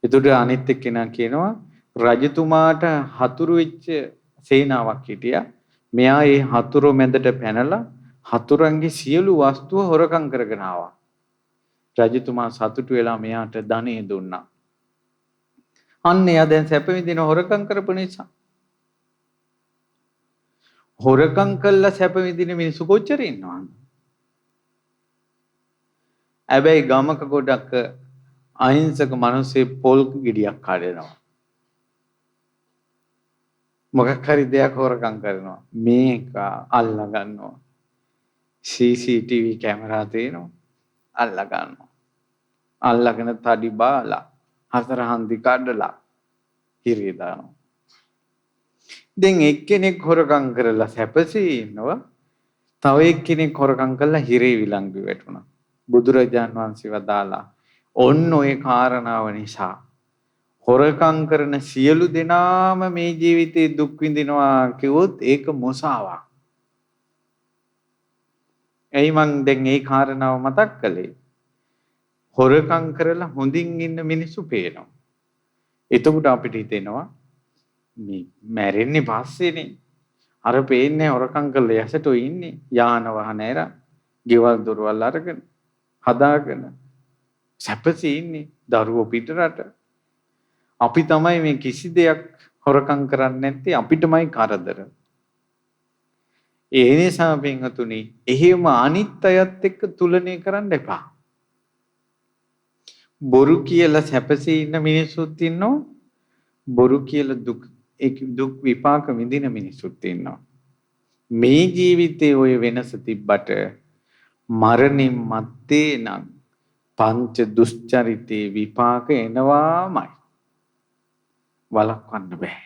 එතකොට අනිත් එක්කෙනා කියනවා රජතුමාට හතුරු වෙච්ච සේනාවක් හිටියා. මෙයා ඒ හතුරු මැදට පැනලා හතුරන්ගේ සියලු වස්තුව හොරකම් කරගෙන ආවා. රජතුමා සතුටු වෙලා මෙයාට ධනෙ දුන්නා. අන්න එයා දැන් සැප විඳින හොරකම් කරපු නිසා. හොරකම් කළා සැප විඳින මිනිස්සු කොච්චර ඉන්නවද? හැබැයි ගමක ගොඩක් අහිංසක මිනිස්සු පොල් ගෙඩියක් කඩනවා. මොකක් හරි දෙයක් හොරකම් කරනවා. මේක අල්ලා ගන්නවා. CCTV කැමරා තියෙනවා. අල්ලා ගන්නවා. අල්ලාගෙන තඩි බාලා හතර හන්දි කඩලා හිරේ දානවා. දැන් එක්කෙනෙක් හොරකම් කරලා සැපසී ඉන්නවා. තව එක්කෙනෙක් හොරකම් කරලා හිරේ විලංගු වැටුණා. බුදුරජාන් වහන්සේ වදාලා ඔන්න ඔය කාරණාව නිසා හොරකම් කරන සියලු දෙනාම මේ ජීවිතේ දුක් විඳිනවා කිව්වොත් ඒක මොසාවක්. එයි මං දැන් මේ කාරණාව මතක් කළේ. හොරකම් කරලා හොඳින් ඉන්න මිනිස්සු පේනවා. එතකොට අපිට හිතෙනවා මේ මැරෙන්නේ පස්සේනේ. අර පේන්නේ හොරකම් කරලා යසට ඉන්නේ. යාන වාහන ඇර, ගෙවල් දොරවල් අරගෙන, හදාගෙන සැපසේ ඉන්නේ. දරුවෝ පිටරට. අපි තමයි මේ කිසි දෙයක් හොරකම් කරන්නේ නැත්තේ අපිටමයි කරදර. ඒ නිසා පින්වතුනි එහෙම අනිත් අයත් එක්ක තුලනය කරන්න එපා. බොරු කියලා සැපසේ ඉන්න මිනිස්සුත් ඉන්නවා. බොරු කියලා දුක් විපාක විඳින මිනිස්සුත් ඉන්නවා. මේ ජීවිතේ ඔය වෙනස තිබ්බට මරණින් මත්තේ නම් පංච දුස්චරිතේ විපාක එනවාමයි. වළක්වන්න බෑ.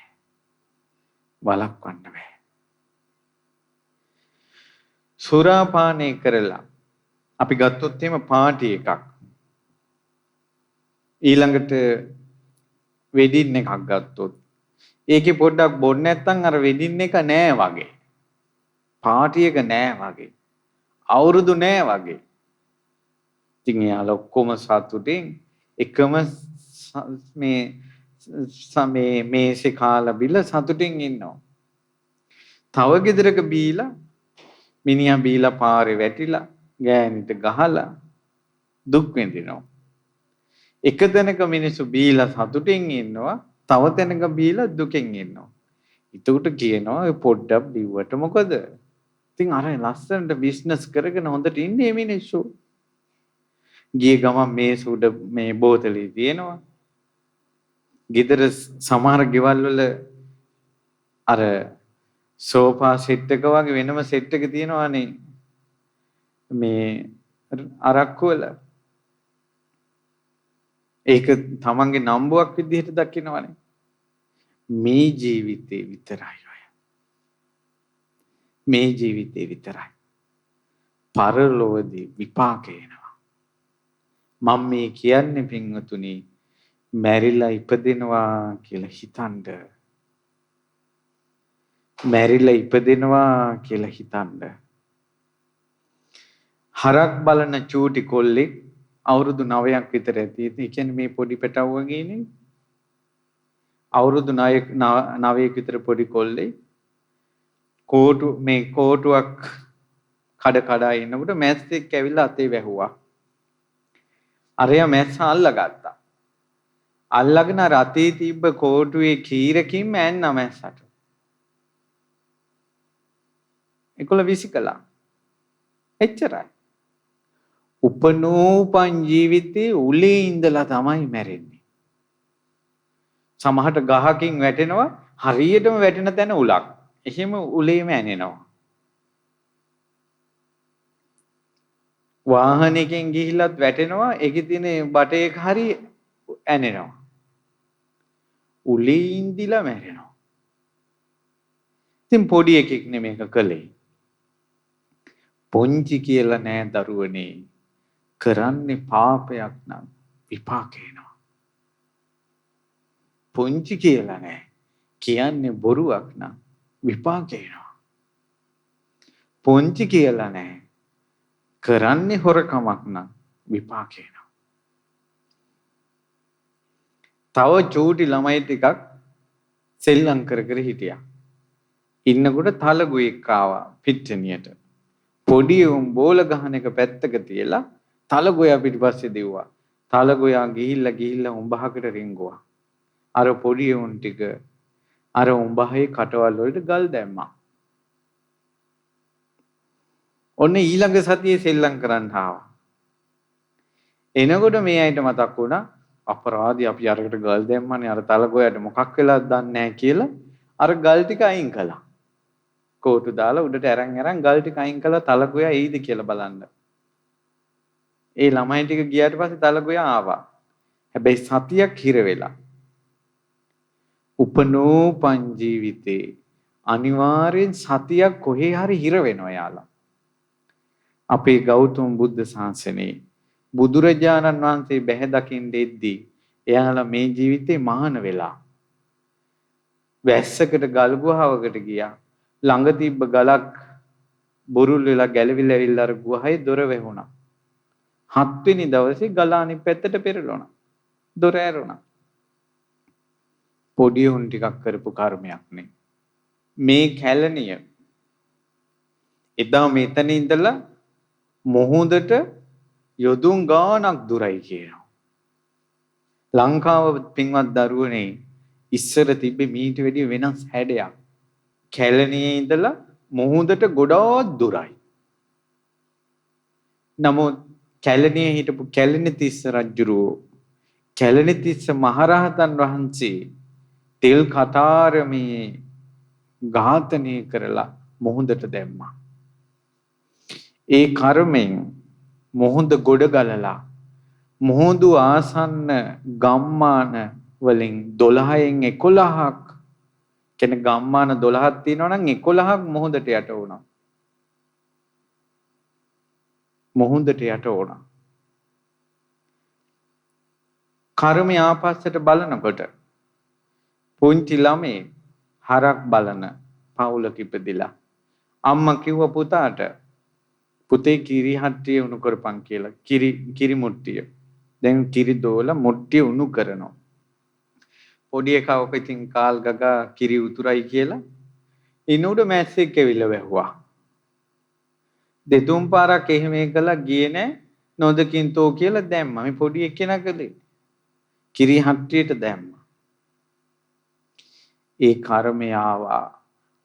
වළක්වන්න බෑ. සුරාපානය කරලා අපි ගත්තොත් එහෙම පාටි එකක්. ඊළඟට වෙඩින් එකක් ගත්තොත් ඒකේ පොඩ්ඩක් බොන්න නැත්නම් අර වෙඩින් එක නෑ වගේ. පාටි එක නෑ වගේ. අවුරුදු නෑ වගේ. ඉතින් එයාලා ඔක්කොම සතුටින් එකම මේ මේසේ කාලා බිල සතුටින් ඉන්නවා. තව ගෙදරක බීලා මිනිහා බීලා පාරේ වැටිලා ගෑනිට ගහලා දුක් විඳිනවා. එක තැනක මිනිස්සු බීලා සතුටින් ඉන්නවා, තව තැනක බීලා දුකෙන් ඉන්නවා. එතකොට කියනවා ඔය පොඩ්ඩක් බිව්වට මොකද? ඉතින් අර ලස්සනට බිස්නස් කරගෙන හොඳට ඉන්නේ මිනිස්සු. ගිය ගමන් මේ සුඩ මේ බෝතලේ තියෙනවා. ගෙදර සමහර ගෙවල් වල අර සෝෆා සෙට් එක වගේ වෙනම සෙට් එක තියෙනවානේ. මේ අරක්කු වල ඒක තමන්ගේ නම්බුවක් විදිහට දකින්නවනේ. මේ ජීවිතේ විතරයි ඔය. මේ ජීවිතේ විතරයි. පරලොවදී විපාක එනවා. මම මේ කියන්නේ පින්වතුනි මැරිලා ඉපදෙනවා කියලා හිතන්න. මැරිලා ඉපදෙනවා කියලා හිතන්න. හරක් බලන චූටි කොල්ලෙක් අවුරුදු 9ක් විතර ඇති. ඒ කියන්නේ මේ පොඩි පැටව වගේනේ. අවුරුදු 9ක විතර පොඩි කොල්ලෙක් කෝටුවක් කඩ ඉන්නකොට මැස්සෙක් ඇවිල්ලා අතේ වැහුවා. අරයා මැස්ස අල්ලගත්තා. අල්ලගෙන අර අතේ තිබ්බ කෝටුවේ කීරකින් මැන්න මැස්සට. ඒකල විසිකලා. එච්චරයි. උපනෝපන් ජීවිතේ උලේ ඉඳලා තමයි මැරෙන්නේ. සමහරට ගහකින් වැටෙනවා හරියටම වැටෙන තැන උලක්. එහෙම උලේම ඇනෙනවා. වාහනයකින් ගිහිල්ලත් වැටෙනවා ඒකේ තියෙන බටේක හරි ඇනෙනවා. උලේ ඉඳිලා මැරෙනවා. ඉතින් පොඩි එකෙක් නෙමේක කළේ. පොන්චි කියලා නෑ දරුවනේ. කරන්නේ පාපයක් නම් විපාක එනවා. පොන්චි කියලා නෑ. කියන්නේ බොරුවක් නම් විපාක එනවා. පොන්චි කියලා නෑ. කරන්නේ හොරකමක් නම් විපාක එනවා. තව චූටි ළමයි ටිකක් සෙල්ලම් කර කර හිටියා. ඉන්නකොට තලගුවෙක් ආවා පිට්ටනියට. පොඩි උන් බෝල ගහන එක පැත්තක තියලා තලගොයා පිටිපස්සේ දෙව්වා. තලගොයා ගිහිල්ලා උඹහකට රිංගුවා. අර පොඩි උන් ටික අර උඹහේ කටවල් වලට ගල් දැම්මා. ඔන්න ඊළඟ සතියේ සෙල්ලම් කරන්න ආවා. එනකොට මේ අයිට මතක් වුණා අපරාධي අපි අරකට ගල් දැම්මනේ අර තලගොයාට මොකක් වෙලාද දන්නේ නැහැ කියලා අර ගල් ටික අයින් කළා. කෝටු දාලා උඩට අරන් ගල් ටික අයින් කළා තලගොයා එයිද කියලා බලන්න. ඒ ළමයි ටික ගියාට පස්සේ තලගොයා ආවා. හැබැයි සතියක් හිර වෙලා. උපනෝපන් ජීවිතේ අනිවාර්යෙන් සතියක් කොහේ හරි හිර වෙනවා යාලා. අපේ ගෞතම බුද්ධ ශාසනයේ බුදුරජාණන් වහන්සේ බැහැ දකින්න දෙද්දී එයාලා මේ ජීවිතේ මහාන වෙලා වැස්සකට ගල් ගුහාවකට ගියා. ළඟ තිබ්බ ගලක් බුරුල් වෙලා ගැලවිලා ඇවිල්ලා අර ගුහාවේ දොර වැහුණා. 7 වෙනි දවසේ ගල අනිත් පැත්තට පෙරළුණා. දොර ඇරුණා. පොඩි උන් ටිකක් කරපු කර්මයක් නේ. මේ කැලණිය එදා මෙතන ඉඳලා මොහොතට යොදුන් ගාණක් දුරයි කියනවා. ලංකාව පින්වත් දරුවනේ ඉස්සර තිබ්බේ මීට වැඩිය වෙනස් හැඩයක්. කැලණියේ ඉඳලා මොහොතට ගොඩාක් දුරයි. නමුත් කැලණියේ හිටපු කැලණිතිස්ස රජුරෝ කැලණිතිස්ස මහරහතන් වහන්සේ තෙල් කතාරමේ ඝාතනය කරලා මොහොතට දැම්මා. ඒ කර්මෙන් මොහොත ගොඩ ගලලා මොහොදු ආසන්න ගම්මාන වලින් 12න් 11ක් කෙනෙක් ගම්මාන 12ක් තියෙනවා නම් 11ක් මොහොතට යට වුණා. මොහොතට යට වුණා. කර්මය ආපස්සට බලනකොට පුංචි ළමේ හරක් බලන පවුලක ඉපදිලා අම්මා කිව්ව පුතාට පුතේ කිරි හට්ටිය උණු කරපන් කියලා. කිරි මුට්ටිය. දැන් කිරි දෝලා මුට්ටිය උණු කරනවා. පොඩි එකා ඔක ඉතින් කාල් ගගා කිරි උතුරයි කියලා ඉනුඩ මැස්සෙක් ඇවිල්ලා වැහුවා. දෙතුන් පාරක් එහෙම කළා ගියේ නෑ. නොදකින් තෝ කියලා දැම්මා. මේ පොඩි එක්කෙනා කළේ කිරි හට්ටියට දැම්මා. ඒ කර්මය ආවා.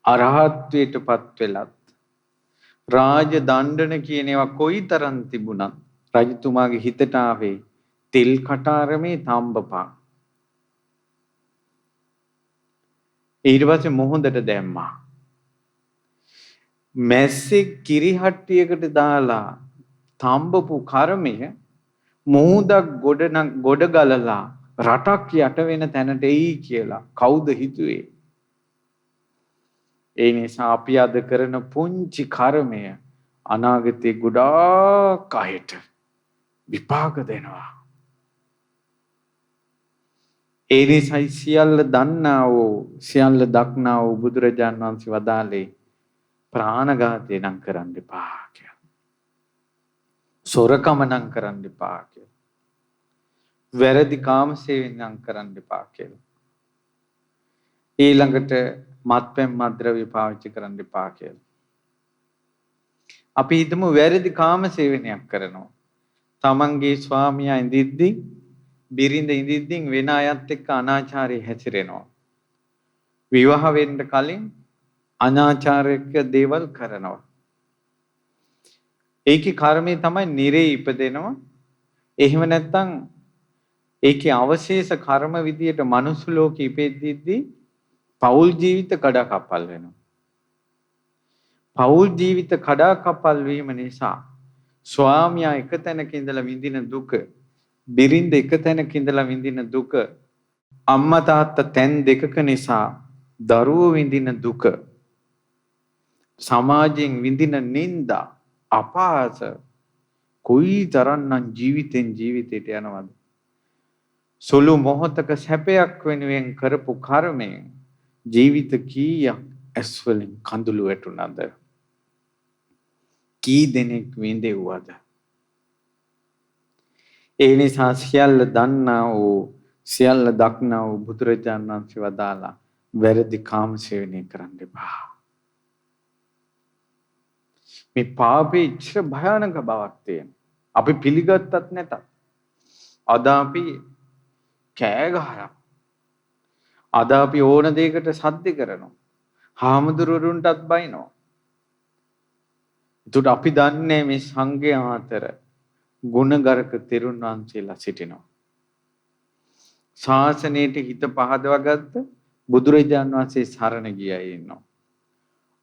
අරහත්ත්වයටපත් වෙලත් රාජ දණ්ඩන කියන ඒවා කොයිතරම් තිබුණත් රජතුමාගේ හිතට ආවේ තෙල් කටාරමේ තඹපා. ඊට පස්සේ මොහොතට දැම්මා. මැස්සෙක් කිරිහට්ටියකට දාලා තඹපු කර්මය මොහොතක් ගොඩ ගලලා රටක් යට වෙන තැනට එයි කියලා කවුද හිතුවේ? ඒ නිසා අපි අද කරන පුංචි කර්මය අනාගතේ ගොඩාක් අයට විපාක දෙනවා. ඒ නිසා සියල්ල දන්නා වූ සියල්ල දක්නා වූ බුදුරජාන් වහන්සේ වදාළේ ප්‍රාණඝාතය නම් කරන්න එපා කියලා. සොරකම නම් කරන්න එපා කියලා. වැරදි කාමසේවයෙන් නම් කරන්න එපා කියලා. ඊළඟට මත්පැන් මත්ද්‍රව්‍ය පාවිච්චි කරන්න එපා කියලා. අපි හිතමු වැරදි කාමසේවනයක් කරනවා. තමන්ගේ ස්වාමියා ඉඳිද්දි බිරිඳ ඉඳිද්දි වෙන අයත් එක්ක අනාචාරයේ හැසිරෙනවා. විවාහ වෙන්න කලින් අනාචාරයක දේවල් කරනවා. ඒකේ කර්මය තමයි නිරේ ඉපදෙනවා. එහෙම නැත්නම් ඒකේ අවශේෂ කර්ම විදියට මනුස්ස ලෝකෙ ඉපෙද්දී පෞල් ජීවිත කඩාකප්පල් වෙනවා. පෞල් ජීවිත කඩාකප්පල් වීම නිසා ස්වාමියා එක තැනක ඉඳලා විඳින දුක, බිරිඳ එක තැනක ඉඳලා විඳින දුක, අම්මා තාත්තා තැන් දෙකක නිසා දරුවෝ විඳින දුක, සමාජයෙන් විඳින නිന്ദා, අපහාස කොයිතරම්නම් ජීවිතෙන් ජීවිතයට යනවද? සුළු මොහොතක සැපයක් වෙනුවෙන් කරපු කර්මයෙන් ජීවිත කීයක් ඇස් වලින් කඳුළු වැටුණාද? කී දෙනෙක් විඳෙව්වද? ඒ නිසා සියල්ල දන්නා වූ සියල්ල දක්නා වූ බුදුරජාණන් වහන්සේ වදාලා වැරදි කාම සේවනය කරන්න එපා. මේ පාපේ ඉච්ඡ භයානක බවක් තියෙනවා. අපි පිළිගත්තත් නැතත් අද අපි කෑ ගහනවා. අද අපි ඕන දෙයකට සද්ද කරනවා. හාමුදුරුවරුන්ටත් බයිනවා. ඒකට අපි දන්නේ මේ සංඝයා අතර ගුණගරුක තෙරුන් වහන්සේලා සිටිනවා. ශාසනයට හිත පහදවාගත්ත බුදුරජාන් වහන්සේ සරණ ගියා ඉන්නවා.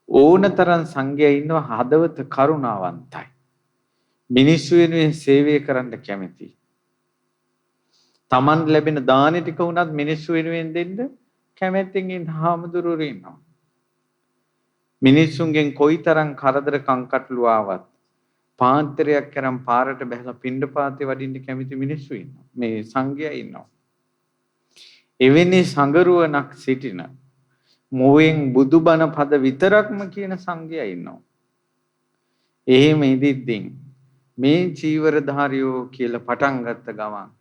ඕනතරම් සංඝයා ඉන්නවා හදවත කරුණාවන්තයි. මිනිස්සු වෙනුවෙන් සේවය කරන්න කැමැති. Taman ලැබෙන දාන ටික උනත් මිනිස්සු වෙනුවෙන් දෙන්න කැමැත්තෙන් ඉන්න හාමුදුරුවෝ ඉන්නවා. මිනිස්සුන්ගෙන් කොයිතරම් කරදර කංකටොළු ආවත් පාන්තරයක් කරන් පාරට බහලා පිණ්ඩපාතේ වඩින්න කැමති මිනිස්සු ඉන්නවා. මේ සංඝයා ඉන්නවා. එවැනි සංගරුවනක් සිටින මොවෙන් බුදුබණ පද විතරක්ම කියන සංඝයා ඉන්නවා. එහෙම ඉදිද්දී මේ චීවරධාරියෝ කියලා පටන් ගත්ත ගමන්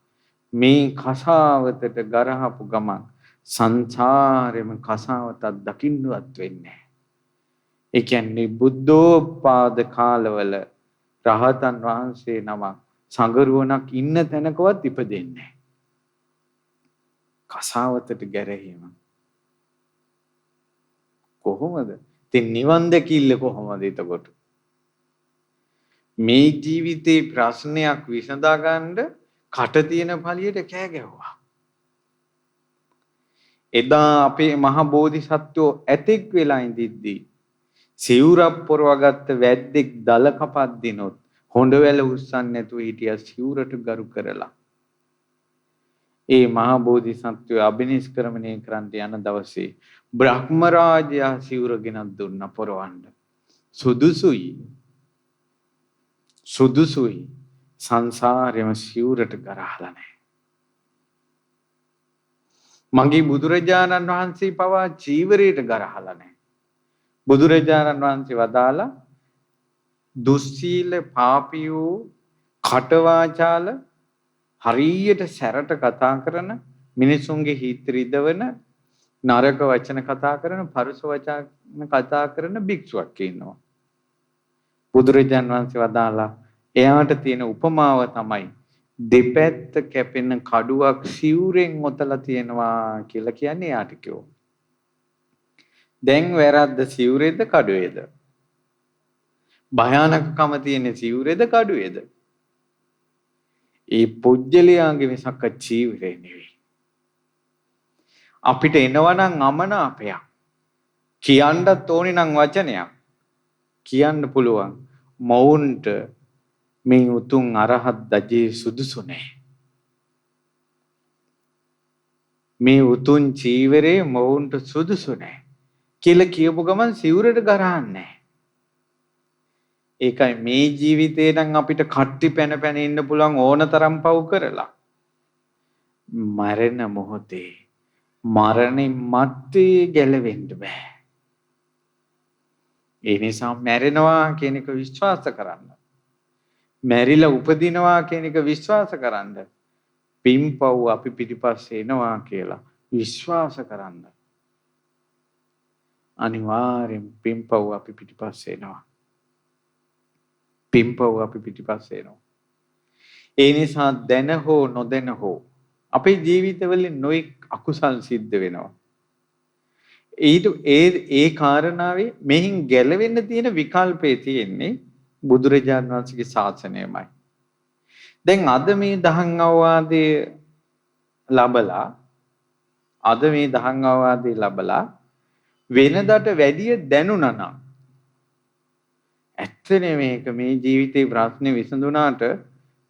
මේ කසාවතට ගරහපු ගමන් සංසාරෙම කසාවතක් දකින්නවත් වෙන්නේ නැහැ. ඒ කියන්නේ බුද්ධෝත්පාද කාලවල රහතන් වහන්සේ නමක් සංගරුවනක් ඉන්න තැනකවත් ඉපදෙන්නේ නැහැ. කසාවතට ගැරහීම කොහොමද? ඉතින් නිවන් දැකිල්ල කොහොමද එතකොට? මේ ජීවිතේ ප්‍රශ්නයක් විසඳා ගන්න කට තියෙන පළියට කෑ ගැහුවා. එදා අපේ මහ බෝධිසත්වෝ ඇතෙක් වෙලා ඉඳිද්දී සිවුරක් පොරවගත්ත වැද්දෙක් දල කපක් දිනොත් හොඬ වැල උස්සන්නේ නැතුව හිටියා සිවුරට ගරු කරලා. ඒ මහ බෝධිසත්වෝ අභිනිෂ්ක්‍රමණය කරන්න යන දවසේ බ්‍රහ්ම රාජයා සිවුර ගෙනත් දුන්න පොරවන්න. සුදුසුයි සංසාරෙම සිවුරට ගරහලා නැහැ. මගේ බුදුරජාණන් වහන්සේ පවා චීවරයට ගරහලා නැහැ. බුදුරජාණන් වහන්සේ වදාලා දුස්සීල පාපියෝ කටවාචාල හරියට සැරට කතා කරන මිනිසුන්ගේ හිත රිදවන නරක වචන කතා කරන පරුස වචන කතා කරන භික්ෂුවක් ඉන්නවා. බුදුරජාණන් වහන්සේ වදාලා එයාට තියෙන උපමාව තමයි දෙපැත්ත කැපෙන කඩුවක් සිවුරෙන් ඔතලා තියෙනවා කියලා කියන්නේ එයාට කිව්වා. දැන් වැරද්ද සිවුරේද කඩුවේද? භයානකකම තියෙන සිවුරේද කඩුවේද? ඒ පුජ්‍යලයාගේ මිසක චීවරේ නෙවෙයි. අපිට එනවනම් අමනාපයක් කියන්නත් ඕනි නම් වචනයක් කියන්න පුළුවන්. මවුන්ට මේ උතුම් අරහත් දජේ සුදුසු නැහැ. මේ උතුම් චීවරේ මවුන්ට සුදුසු නැහැ කියලා කියපු ගමන් සිවුරට ගරහන්නේ. ඒකයි මේ ජීවිතේ නම් අපිට කට්ටි පැන පැන ඉන්න පුළුවන් ඕනතරම් පව් කරලා. මරණ මොහොතේ මරණින් මත්තේ ගැලවෙන්න බෑ. ඒ නිසා මැරෙනවා කියන එක විශ්වාස කරන්න. මැරිලා උපදිනවා කියන එක විශ්වාස කරන්න. පින්පව් අපි පිටිපස්සේ එනවා කියලා විශ්වාස කරන්න. අනිවාර්යෙන් පින්පව් අපි පිටිපස්සේ එනවා. පින්පව් අපි පිටිපස්සේ එනවා. ඒ නිසා දැන හෝ නොදැන හෝ අපේ ජීවිතවල නොයෙක් අකුසල් සිද්ධ වෙනවා. ඒ කාරණාවේ මෙහින් ගැලවෙන්න තියෙන විකල්පේ තියෙන්නේ බුදුරජාණන් වහන්සේගේ ශාසනයමයි. දැන් අද මේ දහම් අවවාදයේ ලබලා වෙනදට වැඩිය දැනුණා නම් ඇත්තනේ මේක මේ ජීවිතේ ප්‍රශ්නේ විසඳුණාට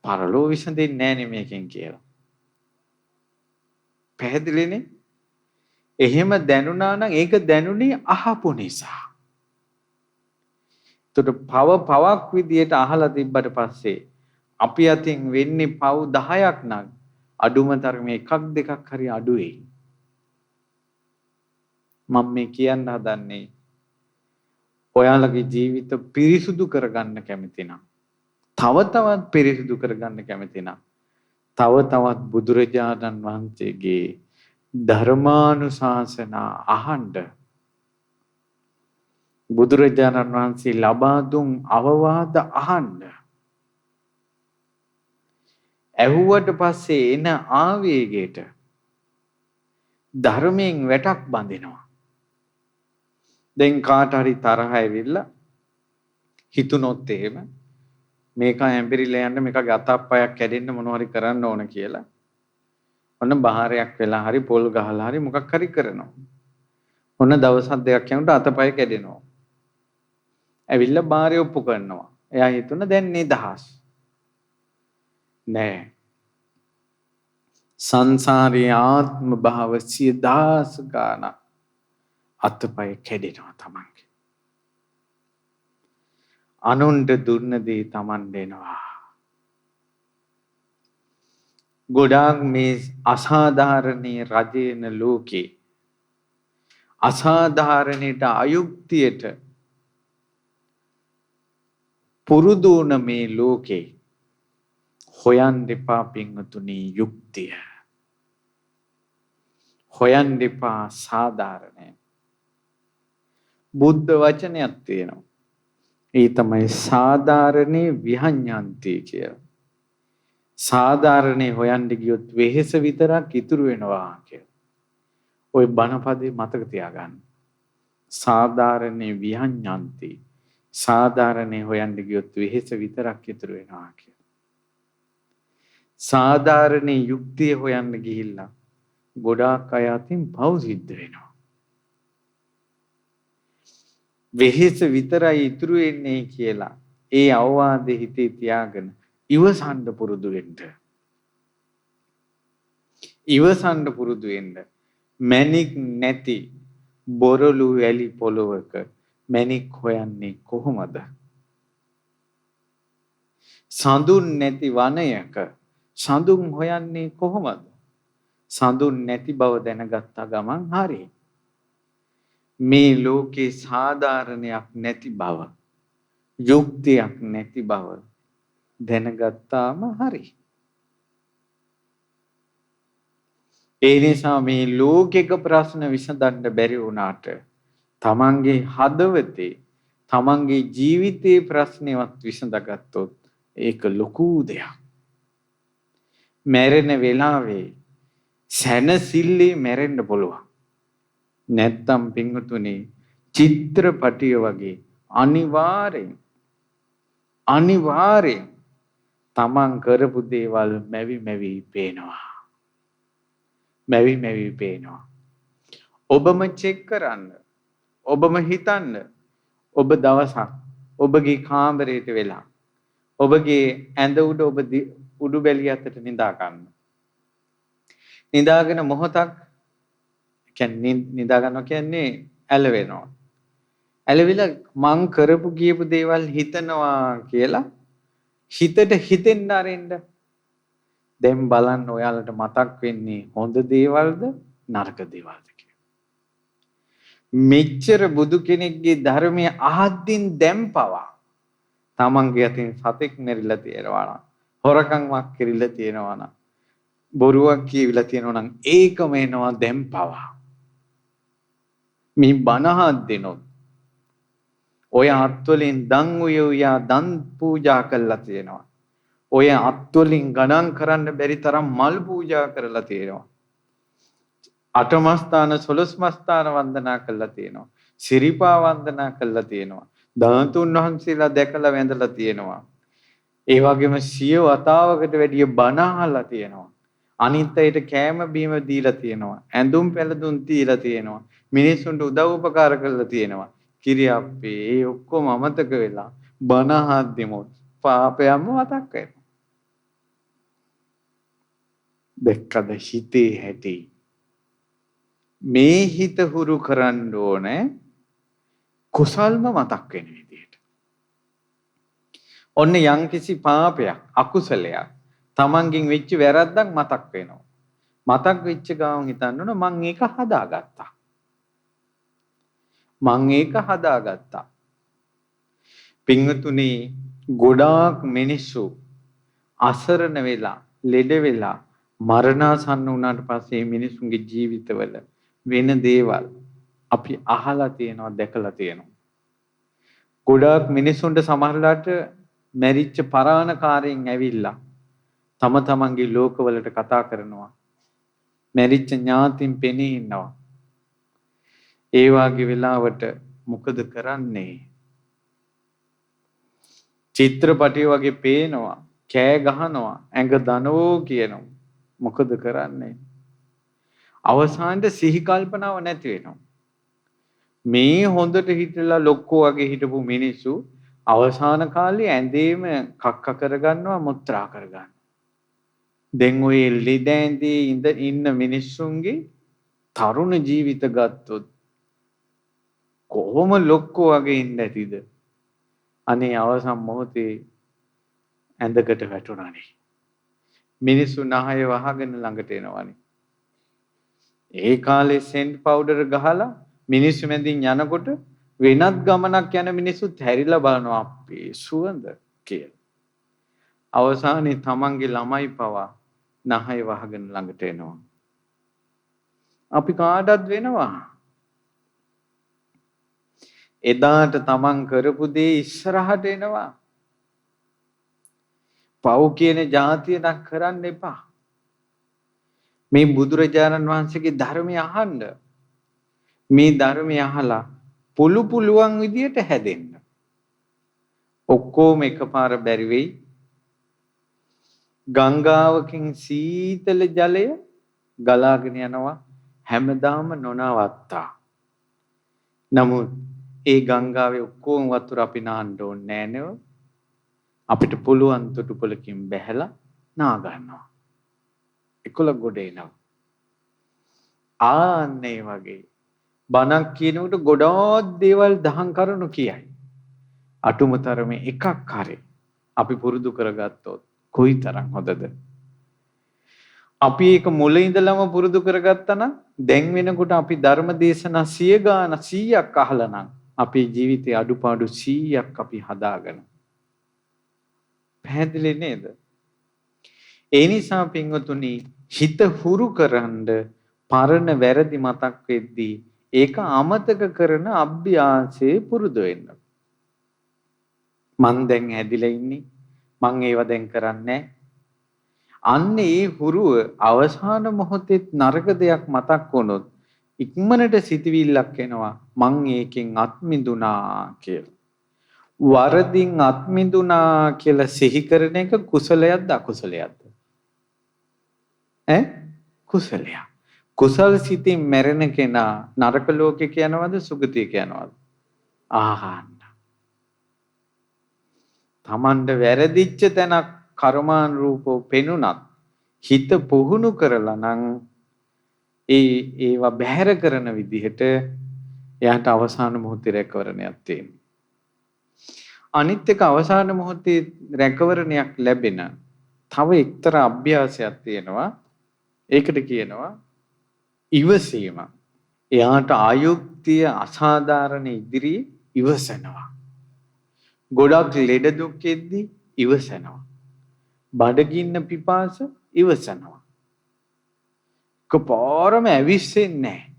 පරලෝ විසඳෙන්නේ නැහැ නේ මේකෙන් කියලා. පැහැදිලිනේ? එහෙම දැනුණා නම් ඒක දැනුනේ අහපු නිසා. ඒතට පවක් විදියට අහලා තිබ්බට පස්සේ අපි අතින් වෙන්නේ පව් 10ක් නම් අඩුම තරමේ එකක් දෙකක් හරි අඩුවේ. මම මේ කියන්න හදන්නේ ඔයාලගේ ජීවිත පිරිසුදු කරගන්න කැමති නම්, තව තවත් පිරිසුදු කරගන්න කැමති නම්, තව තවත් බුදුරජාණන් වහන්සේගේ ධර්මානුශාසනා අහන්න, බුදුරජාණන් වහන්සේ ලබා දුන් අවවාද අහන්න. ඇහුවට පස්සේ එන ආවේගයට ධර්මයෙන් වැටක් බඳිනවා. දැන් කාට හරි තරහ ඇවිල්ලා හිතුනොත් එහෙම මේක ඇඹරිලා යන්න මේකගේ අතප්පයක් කැඩෙන්න මොනවා හරි කරන්න ඕන කියලා ඔන්න බහාරයක් වෙලා හරි පොල් ගහලා හරි මොකක් හරි කරනවා. ඔන්න දවස් දෙකක් යනකොට අතපය කැඩෙනවා. ඇවිල්ලා බාරය ඔප්පු කරනවා. එයා හිතුන දැන් නිදහස්. නෑ. සංසාරී ආත්ම භාව 10000 ගාන අතපය කැඩෙනවා තමන්ගේ. අනුන්ට දුන්න දේ තමන් දෙනවා. ගොඩාක් මේ අසාධාරණී රජේන ලෝකේ අසාධාරණයට අයුක්තියට පුරුදු වුණ මේ ලෝකේ හොයන් දෙපා පින්වතුනි යුක්තිය. හොයන් දෙපා සාධාරණය. බුද්ධ වචනයක් තියෙනවා. ඒ තමයි සාධාරණේ විහඤ්ඤාන්ති කියලා. සාධාරණේ හොයන්න ගියොත් වෙහෙස විතරක් ඉතුරු වෙනවා කියලා. ওই බණපදේ මතක තියාගන්න. සාධාරණේ විහඤ්ඤාන්ති. සාධාරණේ හොයන්න ගියොත් වෙහෙස විතරක් ඉතුරු වෙනවා කියලා. සාධාරණේ යුක්තිය හොයන්න ගිහිල්ලා ගොඩාක් අය අතින් පව් සිද්ධ වෙනවා. වෙහෙස විතරයි ඉතුරු වෙන්නේ කියලා ඒ අවවාදෙ හිතේ තියාගෙන ඉවසන්න පුරුදු වෙන්න. ඉවසන්න පුරුදු වෙන්න. මැණික් නැති බොරළු වැලි පොළොවක මැණික් හොයන්නේ කොහොමද? සඳුන් නැති වනයක සඳුන් හොයන්නේ කොහොමද? සඳුන් නැති බව දැනගත්තා ගමන් හරි. මේ ලෝකේ සාධාරණයක් නැති බව, යුක්තියක් නැති බව දැනගත්තාම හරි. ඒ නිසා මේ ලෝකික ප්‍රශ්න විසඳන්න බැරි වුණාට තමන්ගේ හදවතේ තමන්ගේ ජීවිතයේ ප්‍රශ්නවත් විසඳගත්තොත් ඒක ලොකු දෙයක්. මැරෙන වෙලාවේ සැනසille මැරෙන්න පුළුවන්. නැත්තම් පින්වතුනි චිත්‍රපටිය වගේ අනිවාර්යෙන් තමන් කරපු දේවල් මැවි මැවි පේනවා. ඔබම චෙක් කරන්න. ඔබම හිතන්න. ඔබ දවසක් ඔබගේ කාමරයට වෙලා ඔබගේ ඇඳ උඩ ඔබ උඩු බැලිය අතට නිදා ගන්න. නිදාගෙන මොහොතක් කියන්නේ නිදා ගන්නවා කියන්නේ ඇලවෙනවා. ඇලවිලා මං කරපු ගියපු දේවල් හිතනවා කියලා හිතට හිතෙන්න ආරෙන්න. දැන් බලන්න ඔයාලට මතක් වෙන්නේ හොඳ දේවල්ද නරක දේවල්ද කියලා. මෙච්චර බුදු කෙනෙක්ගේ ධර්මයේ අහද්දින් දැන් පවා තමන්ගේ අතින් සතෙක් මෙරිලා තියෙනවා නම් හොරකම්ක් කිරිලා තියෙනවා නම් බොරුවක් කියවිලා තියෙනවා නම් ඒකම එනවා දැන් පවා. මේ බණහත් දෙනොත් ඔය අත්වලින් දන් උයා දන් පූජා කළා තියෙනවා. ඔය අත්වලින් ගණන් කරන්න බැරි තරම් මල් පූජා කරලා තියෙනවා. අටමස්ථාන 12 මස්ථාන වන්දනා කළා තියෙනවා. සිරිපා වන්දනා කළා තියෙනවා. ධාතුන් වහන්සේලා දැකලා වැඳලා තියෙනවා. ඒ වගේම සිය වතාවකට වැඩිය බණ අහලා තියෙනවා. අනිත් අයට කෑම බීම දීලා තියෙනවා. ඇඳුම් පැළඳුම් දීලා තියෙනවා. මිනිස්සුන්ට උදව් උපකාර කරලා තියෙනවා. කිරියප්පේ ඒ ඔක්කොම අමතක වෙලා බණ අහද්දිමොත් පාපයම මතක් වෙනවා. දෙක්කද හිතේ හැටි මේ හිත හුරු කරන්න ඕනේ කුසල්ම මතක් වෙන විදිහට. ඔන්න යම්කිසි පාපයක් අකුසලයක් තමන්ගෙන් වෙච්ච වැරද්දක් මතක් වෙනවා. මතක් වෙච්ච ගමන් හිතන්න ඕන මං ඒක හදාගත්තා. පින්වතුනි ගොඩාක් මිනිස්සු අසරණ වෙලා ලෙඩ වෙලා මරණාසන්න වුණාට පස්සේ මිනිසුන්ගේ ජීවිතවල වෙන දේවල් අපි අහලා තියෙනවා දැකලා තියෙනවා. ගොඩාක් මිනිසුන්ට සමහරලාට මැරිච්ච පරාණකාරයෙන් ඇවිල්ලා තම තමන්ගේ ලෝකවලට කතා කරනවා. මැරිච්ච ඥාතින් පෙනී ඉන්නවා. ඒ වාගේ වෙලාවට මොකද කරන්නේ? චිත්‍රපටිය වගේ පේනවා, කෑ ගහනවා, ඇඟ දනවෝ කියනවා. මොකද කරන්නේ? අවසානයේ සිහි කල්පනාව නැති වෙනවා. මේ හොඳට හිටලා ලොක්කෝ වගේ හිටපු මිනිස්සු අවසාන කාලේ ඇඳේම කක්ක කරගන්නවා, මුත්‍රා කරගන්නවා. දැන් ඔය ලෙඩැඳේ ඉන්න මිනිස්සුන්ගේ තරුණ ජීවිත ගත්තොත් කොහොම ලොක්කෝ වගේ ඉන්න ඇතිද? අනේ අවසන් මොහොතේ ඇඳකට වැටුණානේ. මිනිස්සු නහය වහගෙන ළඟට එනවනේ. ඒ කාලේ සෙන්ට් පවුඩර් ගහලා මිනිස්සු මැදින් යනකොට වෙනත් ගමනක් යන මිනිස්සුත් හැරිලා බලනවා අපේ සුවඳ කියලා. අවසානයේ තමන්ගේ ළමයි පවා නහය වහගෙන ළඟට එනවා. අපි කාටවත් වෙනවා. එදාට තමන් කරපු දේ ඉස්සරහට එනවා. පව් කියන જાතිය නම් කරන්න එපා. මේ බුදුරජාණන් වහන්සේගේ ධර්මය අහන්න. මේ ධර්මය අහලා පුළුවන් විදියට හැදෙන්න. ඔක්කොම එකපාර බැරි වෙයි. ගංගාවකින් සීතල ජලය ගලාගෙන යනවා හැමදාම නොනවත්තා. නමුත් ඒ ගංගාවේ ඔක්කොම වතුර අපි නාන්න ඕනේ නෑනේ. අපිට පුළුවන් තොටුපළකින් බැහැලා නා ගන්නවා. 11 ගොඩ එනවා. ආන්නේ වගේ බණක් කියනකොට ගොඩාක් දේවල් දහම් කරුණු කියයි. අටුමතරමේ එකක් හරි අපි පුරුදු කරගත්තොත් කොයිතරම් හොඳද? අපි ඒක මුලින් ඉඳලම පුරුදු කරගත්තා නම් දැන් වෙනකොට අපි ධර්ම දේශනා 100 ගාන 100ක් අහලා නම් අපේ ජීවිතේ අඩුපාඩු 100ක් අපි හදාගන්න. පැහැදිලි නේද? ඒ නිසා පින්වතුනි හිත හුරු කරන්ඩ පරණ වැරදි මතක් වෙද්දී ඒක අමතක කරන අභ්‍යාසයේ පුරුදු වෙන්න. මං දැන් හැදිලා ඉන්නේ. මං ඒව දැන් කරන්නේ. අන්න ඒ හුරුව අවසාන මොහොතේ නරක දෙයක් මතක් වුණොත් ඉක්මනට සිතවිල්ලක් එනවා මං ඒකෙන් අත්මිඳුනා කියලා. වරදින් අත්මිඳුනා කියලා සිහි කරන එක කුසලයක්ද අකුසලයක්ද? කුසලයක්. කුසල් සිතින් මැරෙන කෙනා නරක ලෝකේ යනවද සුගතිය යනවද? ආහන්න. තමන්ට වැරදිච්ච තැනක් කර්මානුරූපව පෙනුනත් හිත පුහුණු කරලා නම් ඒවා බැහැර කරන විදිහට එයාට අවසාන මොහොතේ රැකවරණයක් තියෙනවා. අනිත් එක අවසාන මොහොතේ රැකවරණයක් ලැබෙන තව එක්තරා අභ්‍යාසයක් තියෙනවා. ඒකට කියනවා ඉවසීම. එයාට ආයුක්තිය අසාධාරණ ඉදිරියේ ඉවසනවා. ගොඩක් ලෙඩ දුක් එද්දී ඉවසනවා. බඩගින්න පිපාස ඉවසනවා. එකපාරම ඇවිස්සෙන්නේ නැහැ.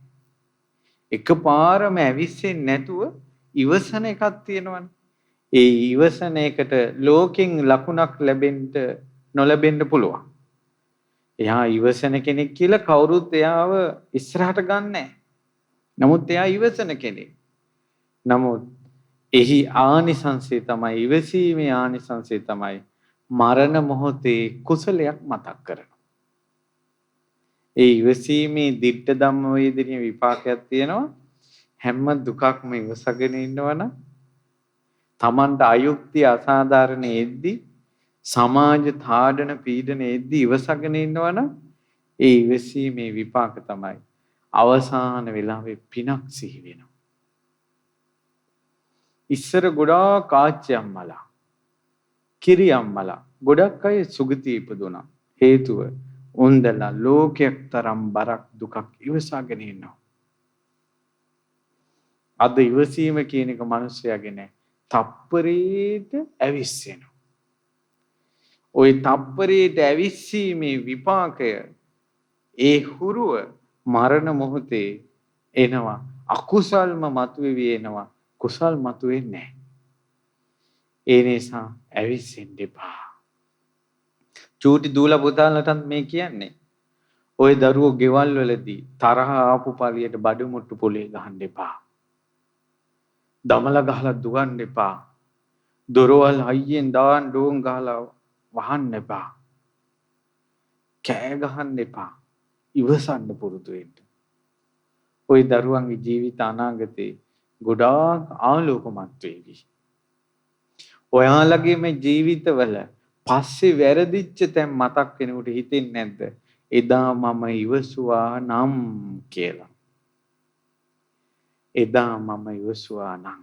එකපාරම ඇවිස්සෙන්නේ නැතුව ඉවසන එකක් තියෙනවනේ. ඒ ඉවසන එකට ලෝකෙන් ලකුණක් ලැබෙන්න නොලැබෙන්න පුළුවන්. එයා ඉවසන කෙනෙක් කියලා කවුරුත් එයාව ඉස්සරහට ගන්නෑ. නමුත් එයා ඉවසන කෙනෙක්. නමුත් එහි ආනිසංසය තමයි ඉවසීමේ ආනිසංසය තමයි මරණ මොහොතේ කුසලයක් මතක් කරනවා. ඒ ඉවසීමේ දිට්ඨ ධම්ම වේදනීය විපාකයක් තියෙනවා. හැම දුකක්ම ඉවසගෙන ඉන්නවනම් තමන්ට අයුක්තිය අසාධාරණ එද්දි සමාජ තාඩන පීඩන එද්දි ඉවසගෙන ඉන්නවනම් ඒ ඉවසීමේ විපාක තමයි අවසාන වෙලාවේ පිනක් සිහි වෙනවා. ඉස්සර ගොඩාක් ආච්චි අම්මලා කිරි අම්මලා ගොඩක් අය සුගතිය ඉපදුණා. හේතුව උන්දලා ලෝකයක් තරම් බරක් දුකක් ඉවසාගෙන ඉන්නවා. අද ඉවසීම කියන එක මිනිස්සයාගේ නෑ. තප්පරේට ඇවිස්සෙනවා. ওই තප්පරේට ඇවිස්සීමේ විපාකය ඒ හුරුව මරණ මොහොතේ එනවා. අකුසල්ම මතුවෙවි එනවා. කුසල් මතුවෙන්නේ නැහැ. ඒ නිසා ඇවිස්සෙන්න එපා. චූටි දූලා පුතාලටත් මේ කියන්නේ. ওই දරුවෝ ගෙවල් වලදී තරහ ආපු පළියට බඩු මුට්ටු පොලේ ගහන්න එපා. දමල ගහලා දුවන්න එපා. දොරවල් හයියෙන් දාන් ඩෝන් ගහලා වහන්න එපා. කෑ ගහන්න එපා. ඉවසන්න පුරුදු වෙන්න. ওই දරුවන්ගේ ජීවිත අනාගතේ ගොඩාක් ආලෝකමත් වේවි. ඔයාලගේ මේ ජීවිතවල පස්සේ වැරදිච්ච තැන් මතක් වෙනකොට හිතෙන්නේ නැද්ද? එදා මම ඉවසුවා නම් කියලා. එදා මම ඉවසුවා නම්.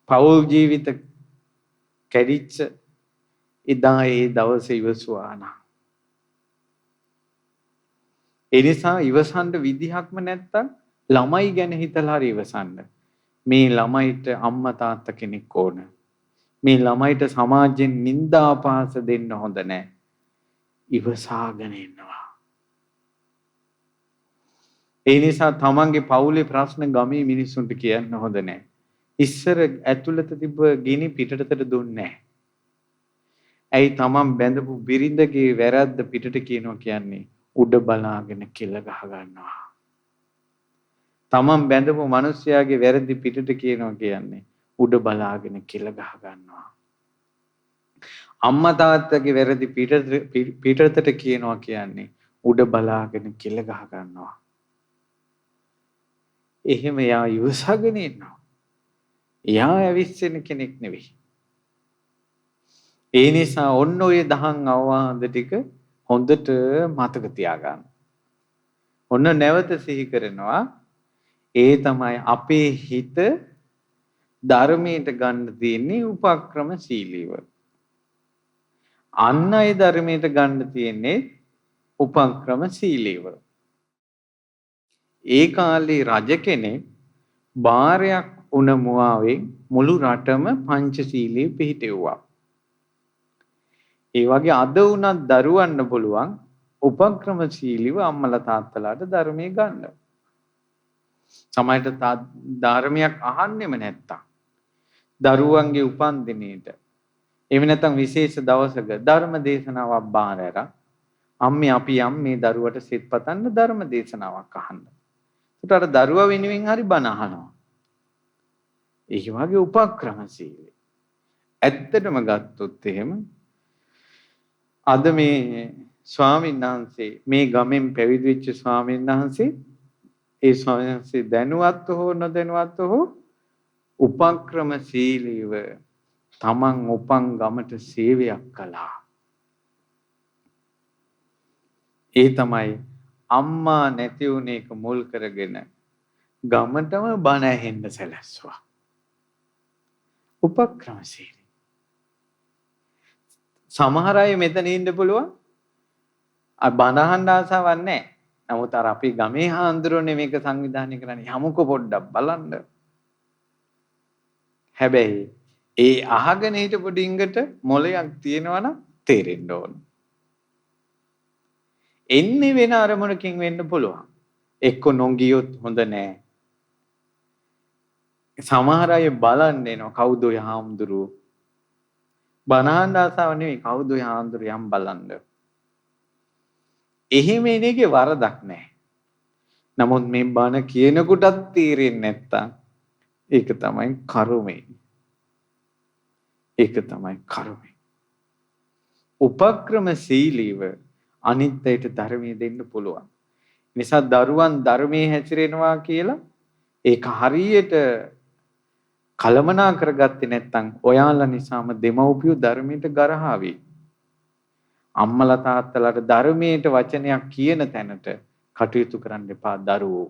පෞල් ජීවිත කැඩිච්ච එදා ඒ දවසේ ඉවසුවා නම්. ඒ නිසා ඉවසන්න විදිහක්ම නැත්තම් ළමයි ගැන හිතලා හරි ඉවසන්න. මේ ළමයිට අම්මා තාත්තා කෙනෙක් ඕන. මේ ළමයිට සමාජයෙන් නිନ୍ଦා අපහාස දෙන්න හොඳ නැහැ. ඉවසාගෙන ඉන්නවා. ඒ නිසා තමන්ගේ පවුලේ ප්‍රශ්න ගමේ මිනිස්සුන්ට කියන්න හොඳ නැහැ. ඉස්සර ඇතුළත තිබ්බ ගිනි පිටතට දුන්නේ නැහැ. ඇයි තමන් බැඳපු බිරිඳගේ වැරද්ද පිටට කියනවා කියන්නේ උඩ බලාගෙන කෙල ගහ ගන්නවා. තමන් බැඳපු මිනිස්යාගේ වැරදි පිටට කියනවා කියන්නේ උඩ බලාගෙන කෙල ගහ ගන්නවා. අම්මා තාත්තගේ වැරදි පිටතට කියනවා කියන්නේ උඩ බලාගෙන කෙල ගහ ගන්නවා. එහෙම යා ඉවසගෙන ඉන්නවා. එයා ඇවිස්සෙන කෙනෙක් නෙවෙයි. ඒ නිසා ඔන්න ඔය දහම් අවවාද ටික හොඳට මතක තියාගන්න. ඔන්න නැවත සිහි කරනවා. ඒ තමයි අපේ හිත ධර්මයට ගන්න තියෙන්නේ උපක්‍රමශීලීව. අන් අය ධර්මයට ගන්න තියෙන්නේ උපක්‍රමශීලීව. ඒ කාලේ රජ කෙනෙක් බාරයක් උණ මුවාවේ මුළු රටම පංචශීලී පිහිටෙව්වා. ඒ වගේ අද උනත් දරුවන්න පුළුවන් උපක්‍රමශීලීව අම්මලා තාත්තලාට ධර්මයේ ගන්න. සමහරට ධර්මයක් අහන්නෙම නැත්තම් දරුවන්ගේ උපන්දිනේට එහෙම නැත්නම් විශේෂ දවසක ධර්ම දේශනාවක් බාර අරන් අම්මේ අපි යම් මේ දරුවට සිත් පතන්න ධර්ම දේශනාවක් අහන්න. ඒකට අර දරුවා වෙනුවෙන් හරි බණ අහනවා. ඒ වගේ උපක්‍රමශීලී. ඇත්තටම ගත්තොත් එහෙම අද මේ ස්වාමීන් වහන්සේ මේ ගමෙන් පැවිදි වෙච්ච ස්වාමීන් වහන්සේ ඒ ස්වාමීන් වහන්සේ දැනුවත් හෝ නොදැනුවත් හෝ උපක්‍රමශීලීව තමන් උපන් ගමට සේවයක් කළා. ඒ තමයි අම්මා නැති වුණ එක මුල් කරගෙන ගමටම බණ ඇහෙන්න සැලැස්සුවා. උපක්‍රමශීලී. සමහර අය මෙතන ඉන්න පුළුවන්. බණ අහන්න ආසාවක් නැහැ. නමුත් අර අපි ගමේ හාමුදුරුවනේ මේක සංවිධානය කරන්නේ. යමුකෝ පොඩ්ඩක් බලන්න. හැබැයි ඒ අහගෙන හිටපු ඩිංගට මොලයක් තියෙනවනම් තේරෙන්න ඕන. එන්නේ වෙන අරමුණකින් වෙන්න පුළුවන්. එක්ක නොගියොත් හොඳ නෑ. සමහර අය බලන්න එනවා කවුද ඔය හාමුදුරුවෝ. බණහන් ආසාව නෙවෙයි කවුද ඔය හාමුදුරුවෝ යම් බලන්න. එහෙම එන එකේ වරදක් නෑ. නමුත් මේ බණ කියනකොටත් තේරෙන්නේ නැත්තම් ඒක තමයි කර්මය. ඒක තමයි කර්මය. උපක්‍රමශීලීව අනිත්‍යයට ධර්මයේ දෙන්න පුළුවන්. නිසා දරුවන් ධර්මයේ හැසිරෙනවා කියලා ඒක හරියට කලමනා කරගත්තේ නැත්නම් ඔයාලා නිසාම දෙමව්පියෝ ධර්මයට ගරහාවි. අම්මලා තාත්තලාට ධර්මයට වචනයක් කියන තැනට කටයුතු කරන්න එපා දරුවෝ.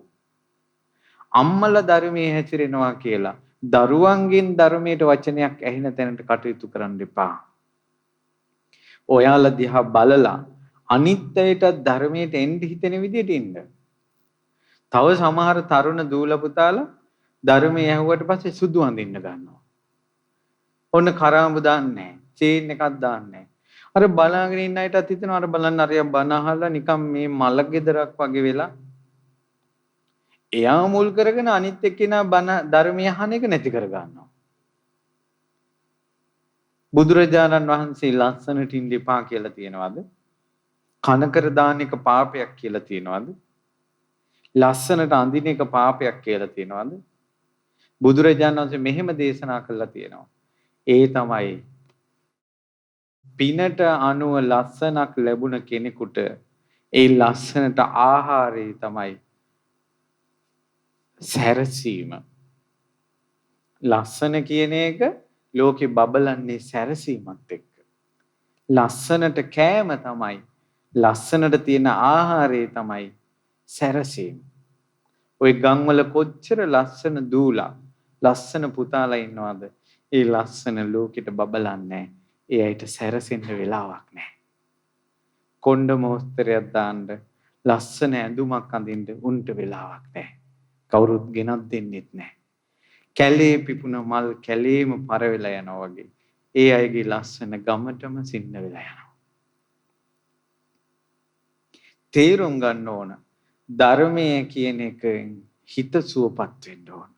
අම්මලා ධර්මයේ හැසිරෙනවා කියලා දරුවන්ගෙන් ධර්මයට වචනයක් ඇහෙන තැනට කටයුතු කරන්න එපා. ඔයාලා දිහා බලලා අනිත්‍යයට ධර්මයට එන්න හිතෙන විදිහට ඉන්න. තව සමහර තරුණ දූල පුතාලා ධර්මයේ ඇහුවට පස්සේ සුදු අඳින්න ගන්නවා. ඔන්න කරාඹු දාන්නේ නැහැ. චේන් එකක් දාන්නේ නැහැ. අර බලාගෙන ඉන්න අයටත් හිතෙනවා අර බලන්න අරයා බන අහලා නිකන් මේ මල ගෙදරක් වගේ වෙලා එයා මුල් කරගෙන අනිත් එක්කෙනා බන ධර්මය අහන එක නැති කර ගන්නවා. බුදුරජාණන් වහන්සේ ලස්සනට ඉන්න එපා කියලා තියෙනවද? කනකර දාන එක පාපයක් කියලා තියෙනවද? ලස්සනට අඳින එක පාපයක් කියලා තියෙනවද? බුදුරජාණන් වහන්සේ මෙහෙම දේශනා කළා තියෙනවා. ඒ තමයි පිනට අනුව ලස්සනක් ලැබුණ කෙනෙකුට ඒ ලස්සනට ආහාරය තමයි සැරසීම. ලස්සන කියන එක ලෝකෙ බබලන්නේ සැරසීමත් එක්ක. ලස්සනට කෑම තමයි ලස්සනට තියෙන ආහාරය තමයි සැරසීම. ওই ගම්වල කොච්චර ලස්සන දූලා ලස්සන පුතාලා ඉන්නවද? ඒ ලස්සන ලෝකෙට බබලන්නේ ඒ අයට සැරසෙන්න වෙලාවක් නැහැ. කොණ්ඩ මොස්තරයක් දාන්න ලස්සන ඇඳුමක් අඳින්න උන්ට වෙලාවක් නැහැ. කවුරුත් ගෙනත් දෙන්නෙත් නැහැ. කැලේ පිපුණ මල් කැලේම පර වෙලා යනවා වගේ ඒ අයගේ ලස්සන ගමටම සින්න වෙලා යනවා. තේරුම් ගන්න ඕන ධර්මය කියන එක හිත සුවපත් වෙන්න ඕන.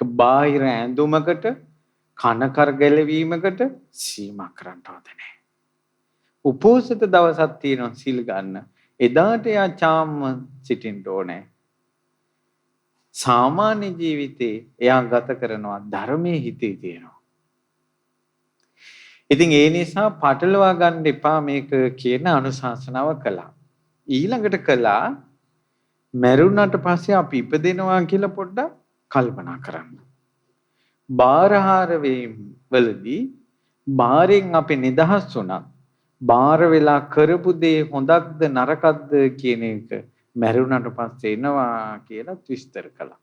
ඒක බාහිර ඇඳුමකට කනකර ගැලවීමකට සීමා කරන්න හොඳ නැහැ. උපෝසත දවසක් තියෙනවා සිල් ගන්න. එදාට යා චාම්ම සිටින්න ඕනේ. සාමාන්‍ය ජීවිතේ එයා ගත කරනවා ධර්මයේ හිතේ තියෙනවා. ඉතින් ඒ නිසා පටලවා ගන්න එපා මේක කියන අනුශාසනාව කළා. ඊළඟට කළා මරුණට පස්සේ අපි ඉපදෙනවා කියලා පොඩ්ඩක් කල්පනා කරන්න. බාරහාර වලදී බාරෙන් අපි නිදහස් වුණා. බාර වෙලා කරපු දේ හොඳක්ද නරකක්ද කියන එක මරුණට පස්සේ එනවා කියලා විස්තර කළා.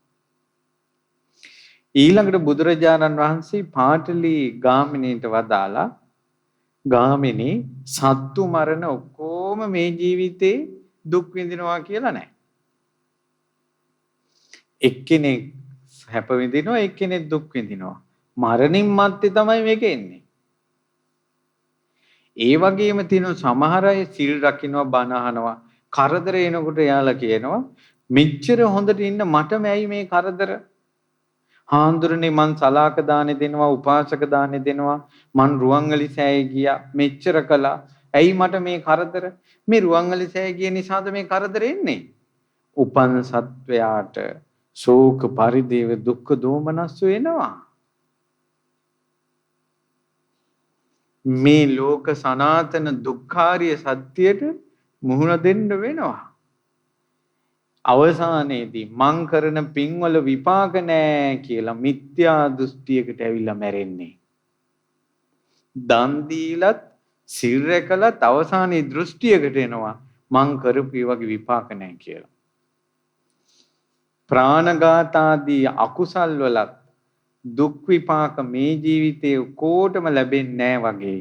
ඊළඟට බුදුරජාණන් වහන්සේ පාටලි ගාමිනීට වදාලා ගාමිනී සත්තු මරණ ඔක්කොම මේ ජීවිතේ දුක් විඳිනවා කියලා නැහැ. එක්කෙනෙක් හැප විඳිනවා එක්කෙනෙක් දුක් විඳිනවා. මරණින් මත්තේ තමයි මේක එන්නේ. ඒ වගේම තියෙන සමහර අය සිල් රකින්නවා බණ අහනවා කරදර එනකොට යාලා කියනවා මෙච්චර හොඳට ඉන්න මටම ඇයි මේ කරදර? හාමුදුරනේ මං සලාක දානේ දෙනවා උපාසක දානේ දෙනවා මං රුවන්වැලි සෑයේ ගියා මෙච්චර කළා ඇයි මට මේ කරදර? මේ රුවන්වැලි සෑය ගිය නිසාද මේ කරදර එන්නේ? උපන් සත්වයාට ශෝක පරිදේව දුක්ඛ දෝමනස් වෙනවා. මේ ලෝක සනාතන දුක්ඛාරිය සත්‍යයට මුහුණ දෙන්න වෙනවා. අවසානයේදී මං කරන පින්වල විපාක නෑ කියලා මිත්‍යා දෘෂ්ටියකට ඇවිල්ලා මැරෙන්නේ. දන් දීලත් සිල් රැකලත් අවසානයේ දෘෂ්ටියකට එනවා මං කරපු ඒ වගේ විපාක නෑ කියලා. ප්‍රාණඝාත ආදී අකුසල් වලත් දුක් විපාක මේ ජීවිතේ කොටම ලැබෙන්නේ නෑ වගේ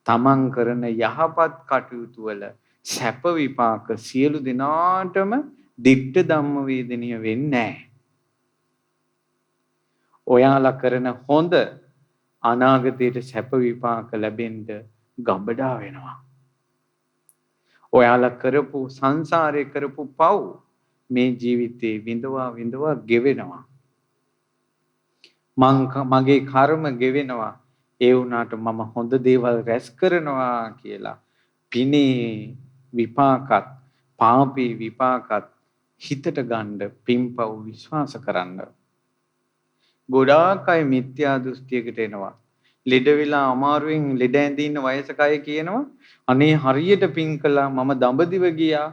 තමන් කරන යහපත් කටයුතු වල සැප විපාක සියලු දිනාටම දිට්ඨ ධම්ම වේදනීය වෙන්නේ නෑ. ඔයාලා කරන හොඳ අනාගතයට සැප විපාක ලැබෙන්න ගබඩා වෙනවා. ඔයාලා කරපු සංසාරේ කරපු පව් මේ ජීවිතේ විඳවා ගෙවෙනවා. මගේ කර්ම ගෙවෙනවා. ඒ වුණාට මම හොඳ දේවල් රැස් කරනවා කියලා පිනේ විපාකත් පාපේ විපාකත් හිතට ගන්න පින්පව් විශ්වාස කරන්න. ගොඩාක් අය මිත්‍යා දෘෂ්ටියකට එනවා. ලෙඩ වෙලා අමාරුවෙන් ලෙඩ ඇඳින්න ඉන්න වයසක අය කියනවා අනේ හරියට පින් කළා මම දඹදිව ගියා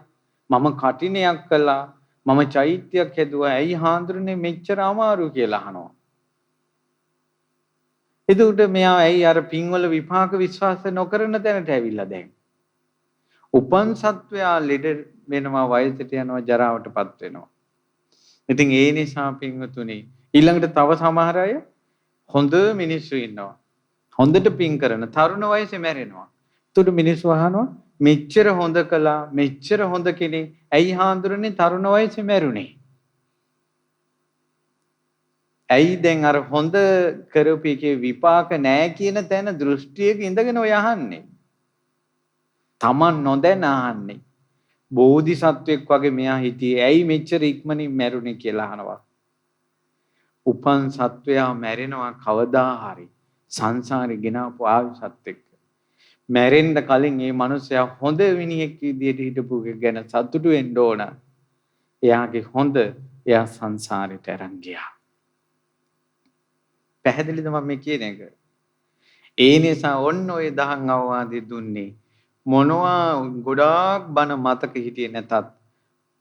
මම කටිනයක් කළා මම චෛත්‍යයක් හැදුවා ඇයි හාඳුරන්නේ මෙච්චර අමාරු කියලා අහනවා. එතකොට මෙයා ඇයි අර පින්වල විපාක විශ්වාස නොකරන තැනට ඇවිල්ලා දැන්. උපන් සත්වයා ලෙඩ වෙනවා වයසට යනවා ජරාවටපත් වෙනවා. ඉතින් ඒ නිසා පින්වතුනි ඊළඟට තව සමහර අය හොඳ මිනිස්සු ඉන්නවා. හොඳට පින් කරන තරුණ වයසේ මැරෙනවා. එතකොට මිනිස්සු අහනවා මෙච්චර හොඳ කළා මෙච්චර හොඳ කෙනෙක් ඇයි හාඳුරන්නේ තරුණ වයසේ මැරුණේ? ඇයි දැන් අර හොඳ කරපු එකේ විපාක නැහැ කියන තැන දෘෂ්ටියක ඉඳගෙන ඔය අහන්නේ. Taman නොදැන අහන්නේ. බෝධිසත්වෙක් වගේ මෙයා හිටියේ ඇයි මෙච්චර ඉක්මනින් මැරුණේ කියලා අහනවා. උපන් සත්වයා මැරෙනවා කවදා හරි සංසාරේ ගෙනාපු ආයුෂත් එක්ක. මැරෙන්න කලින් මේ මිනිසයා හොඳ මිනිහෙක් විදියට හිටපු එක ගැන සතුටු වෙන්න ඕන. එයාගේ හොඳ එයා සංසාරේට අරන් ගියා. පැහැදිලිද මම මේ කියන එක? ඒ නිසා ඔන්න ඔය දහම් අවවාදෙ දුන්නේ මොනවා ගොඩාක් බන මතක හිටියේ නැතත්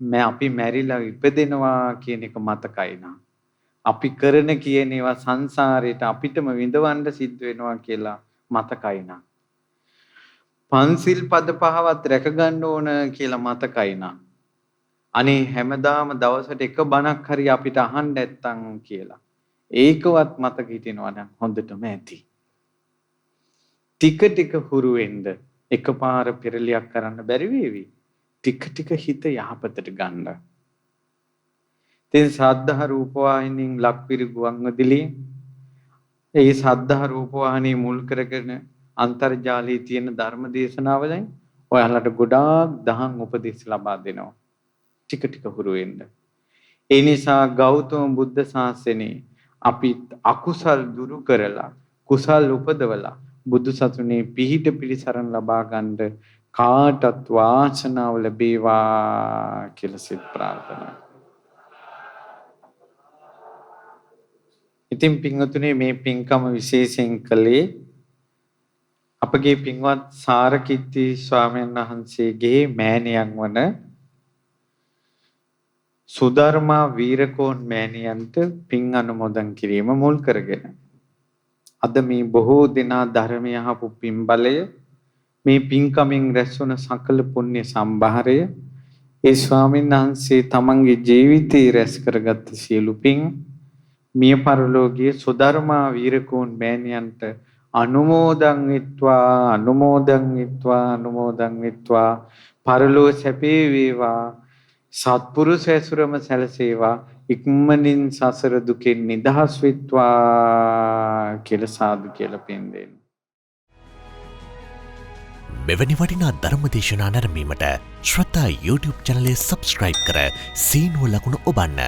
මේ අපි මැරිලා ඉපදෙනවා කියන එක මතකයි නා. අපි කරන කියන ඒවා සංසාරේට අපිටම විඳවන්න සිද්ධ වෙනවා කියලා මතකයි නා. පන්සිල් පද පහවත් රැක ගන්න ඕන කියලා මතකයි නා. අනේ හැමදාම දවසට එක බණක් හරි අපිට අහන්න නැත්තම් කියලා. ඒකවත් මතක හිටිනවා නම් හොඳටම ඇති. ටික ටික හුරු වෙන්න එකපාර පෙරලියක් කරන්න බැරි වේවි. ටික ටික හිත යහපතට ගන්න. ඉතින් සද්ධා රූපවාහිනියෙන් ලක්විරි ගුවන්විදුලියේ ඒ සද්ධා රූපවාහිනිය මුල් කරගෙන අන්තර්ජාලයේ තියෙන ධර්ම දේශනාවලින් ඔයාලට ගොඩාක් දහම් උපදෙස් ලබා දෙනවා. ටික ටික හුරු වෙන්න. ඒ නිසා ගෞතම බුද්ධ ශාසනයේ අපි අකුසල් දුරු කරලා කුසල් උපදවලා බුදු සසුනේ පිහිට පිළිසරණ ලබා ගන්න කාටත් වාසනාව ලැබේවා කියලා සිත ප්‍රාර්ථනා. ඉතින් පින්වතුනි මේ පින්කම විශේෂයෙන් කළේ අපගේ පින්වත් සාරකිත්ති ස්වාමීන් වහන්සේගේ මෑණියන් වන සුධර්මා වීරකෝන් මෑණියන්ට පින් අනුමෝදන් කිරීම මුල් කරගෙන අද මේ බොහෝ දෙනා ධර්මය අහපු පින් බලය මේ පින්කමින් රැස්වන සකල පුණ්‍ය සම්භාරය ඒ ස්වාමීන් වහන්සේ තමන්ගේ ජීවිතේ රැස් කරගත් සියලු පින් මිය පරලෝකීය සුධර්මා වීරකෝන් මෑණියන්ට අනුමෝදන් විත්වා පරලෝ සැපේ වේවා සත්පුරුෂ ඇසුරම සැලසේවා ඉක්මනින් සසර දුකෙන් නිදහස් වෙත්වා කියලා සාදු කියලා පින් දෙන්න. මෙවැනි වටිනා ධර්ම දේශනා නැරඹීමට ශ්‍රද්ධා YouTube channel එක subscribe කර සීනුව ලකුණ ඔබන්න.